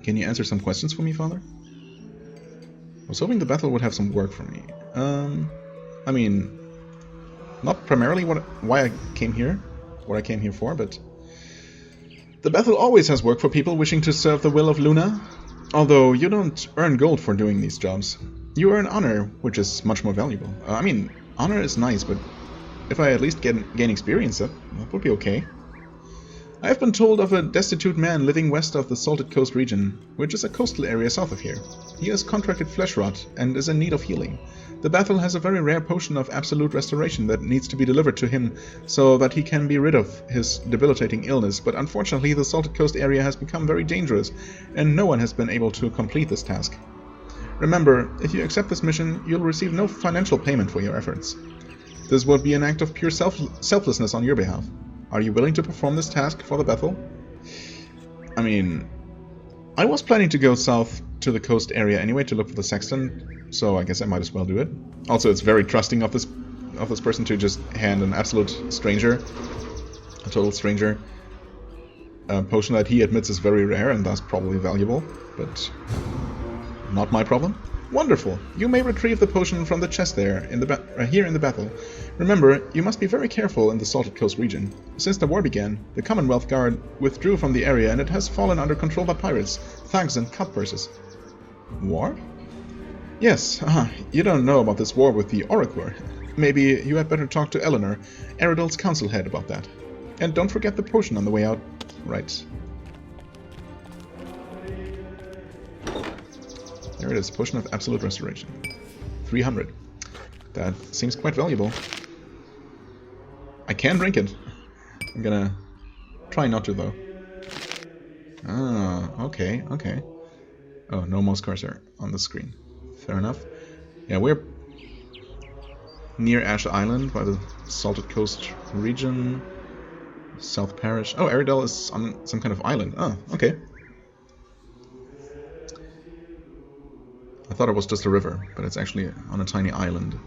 Can you answer some questions for me, Father? I was hoping the Bethel would have some work for me. I mean, not primarily why I came here. what I came here for, but the Bethel always has work for people wishing to serve the will of Luna. Although you don't earn gold for doing these jobs. You earn honor, which is much more valuable. I mean, honor is nice, but if I at least gain experience, that would be okay. I have been told of a destitute man living west of the Salted Coast region, which is a coastal area south of here. He has contracted flesh rot and is in need of healing. The Bethel has a very rare potion of absolute restoration that needs to be delivered to him so that he can be rid of his debilitating illness, but unfortunately the Salted Coast area has become very dangerous, and no one has been able to complete this task. Remember, if you accept this mission, you'll receive no financial payment for your efforts. This would be an act of pure selflessness on your behalf. Are you willing to perform this task for the Bethel? I mean, I was planning to go south to the coast area anyway to look for the sexton, so I guess I might as well do it. Also, it's very trusting of this person to just hand an absolute stranger, a total stranger, a potion that he admits is very rare and thus probably valuable, but not my problem. Wonderful! You may retrieve the potion from the chest there, here in the Bethel. Remember, you must be very careful in the Salted Coast region. Since the war began, the Commonwealth Guard withdrew from the area and it has fallen under control by pirates, thugs and cutpurses. War? Yes, you don't know about this war with the Oracle. Maybe you had better talk to Eleanor, Arendelle's council head, about that. And don't forget the potion on the way out. Right. There it is, Potion of Absolute Restoration. 300. That seems quite valuable. I can drink it. I'm gonna try not to, though. Ah, okay. Oh, no mouse cursor on the screen. Fair enough. Yeah, we're near Ash Island by the Salted Coast region. South Parish. Oh, Arendelle is on some kind of island. Oh, okay. I thought it was just a river, but it's actually on a tiny island.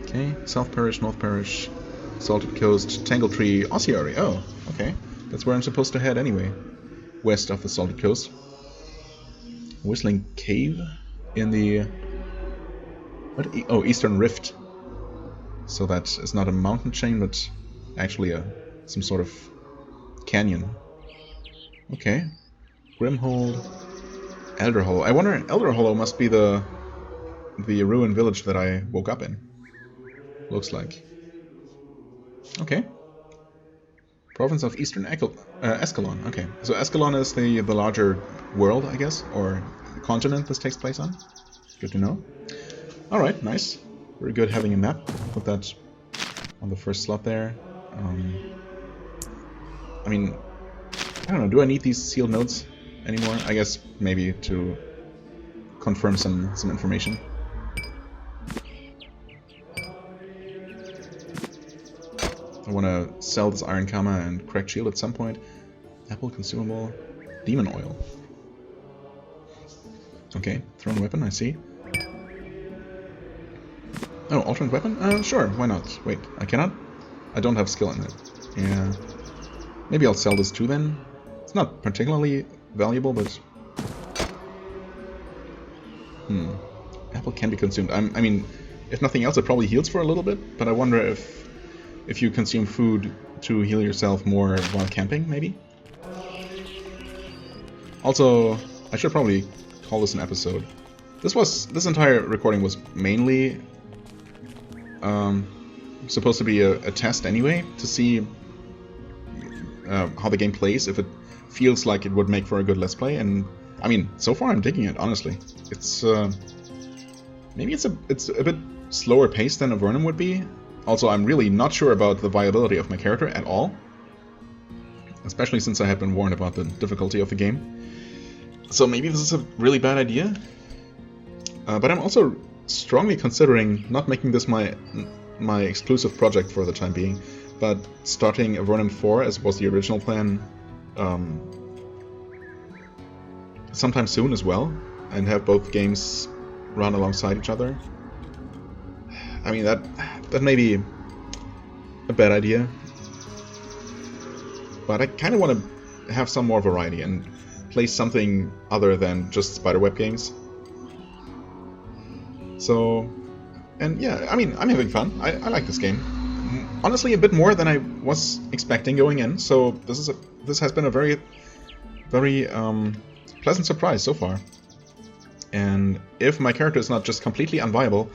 Okay, South Parish, North Parish, Salted Coast, Tangle Tree, Ossuary. Oh, okay. That's where I'm supposed to head anyway. West of the Salted Coast. Whistling Cave in the... what? Oh, Eastern Rift. So that is not a mountain chain, but actually some sort of canyon. Okay. Grimhold. Elder Hollow. I wonder, Elder Hollow must be the ruined village that I woke up in. Looks like. Okay. Province of Eastern Escalon. Okay. So Escalon is the larger world, I guess, or continent this takes place on. Good to know. Alright, nice. Very good having a map. Put that on the first slot there. I mean, I don't know, do I need these sealed notes anymore? I guess maybe to confirm some information. I want to sell this Iron Kama and Cracked Shield at some point. Apple consumable. Demon Oil. Okay, thrown weapon, I see. Oh, alternate weapon? Sure, why not? Wait, I cannot? I don't have skill in it. Yeah. Maybe I'll sell this too then. It's not particularly valuable, but... Apple can be consumed. I mean, if nothing else, it probably heals for a little bit, but I wonder if you consume food to heal yourself more while camping, maybe? Also, I should probably call this an episode. This entire recording was mainly supposed to be a test anyway, to see how the game plays, if it feels like it would make for a good Let's Play, and I mean, so far I'm digging it, honestly. It's maybe it's a bit slower paced than Avernum would be. Also, I'm really not sure about the viability of my character at all, especially since I had been warned about the difficulty of the game. So maybe this is a really bad idea, but I'm also strongly considering not making this my exclusive project for the time being, but starting Avernum 4, as was the original plan, sometime soon as well, and have both games run alongside each other. I mean, that may be a bad idea, but I kind of want to have some more variety and play something other than just spiderweb games. So, and yeah, I mean, I'm having fun. I like this game. honestly a bit more than I was expecting going in. So this has been a very pleasant surprise so far. And if my character is not just completely unviable,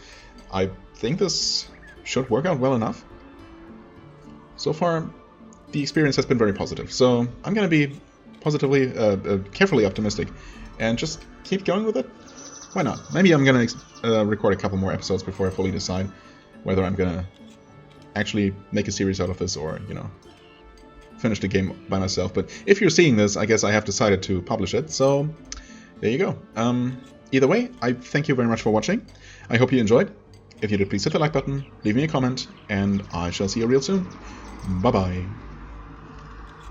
I think this should work out well enough. So far, the experience has been very positive. So I'm going to be positively, carefully optimistic, and just keep going with it. Why not? Maybe I'm going to record a couple more episodes before I fully decide whether I'm going to actually make a series out of this or, you know, finish the game by myself. But if you're seeing this, I guess I have decided to publish it. So there you go. Either way, I thank you very much for watching. I hope you enjoyed. If you did, please hit the like button, leave me a comment, and I shall see you real soon. Bye-bye.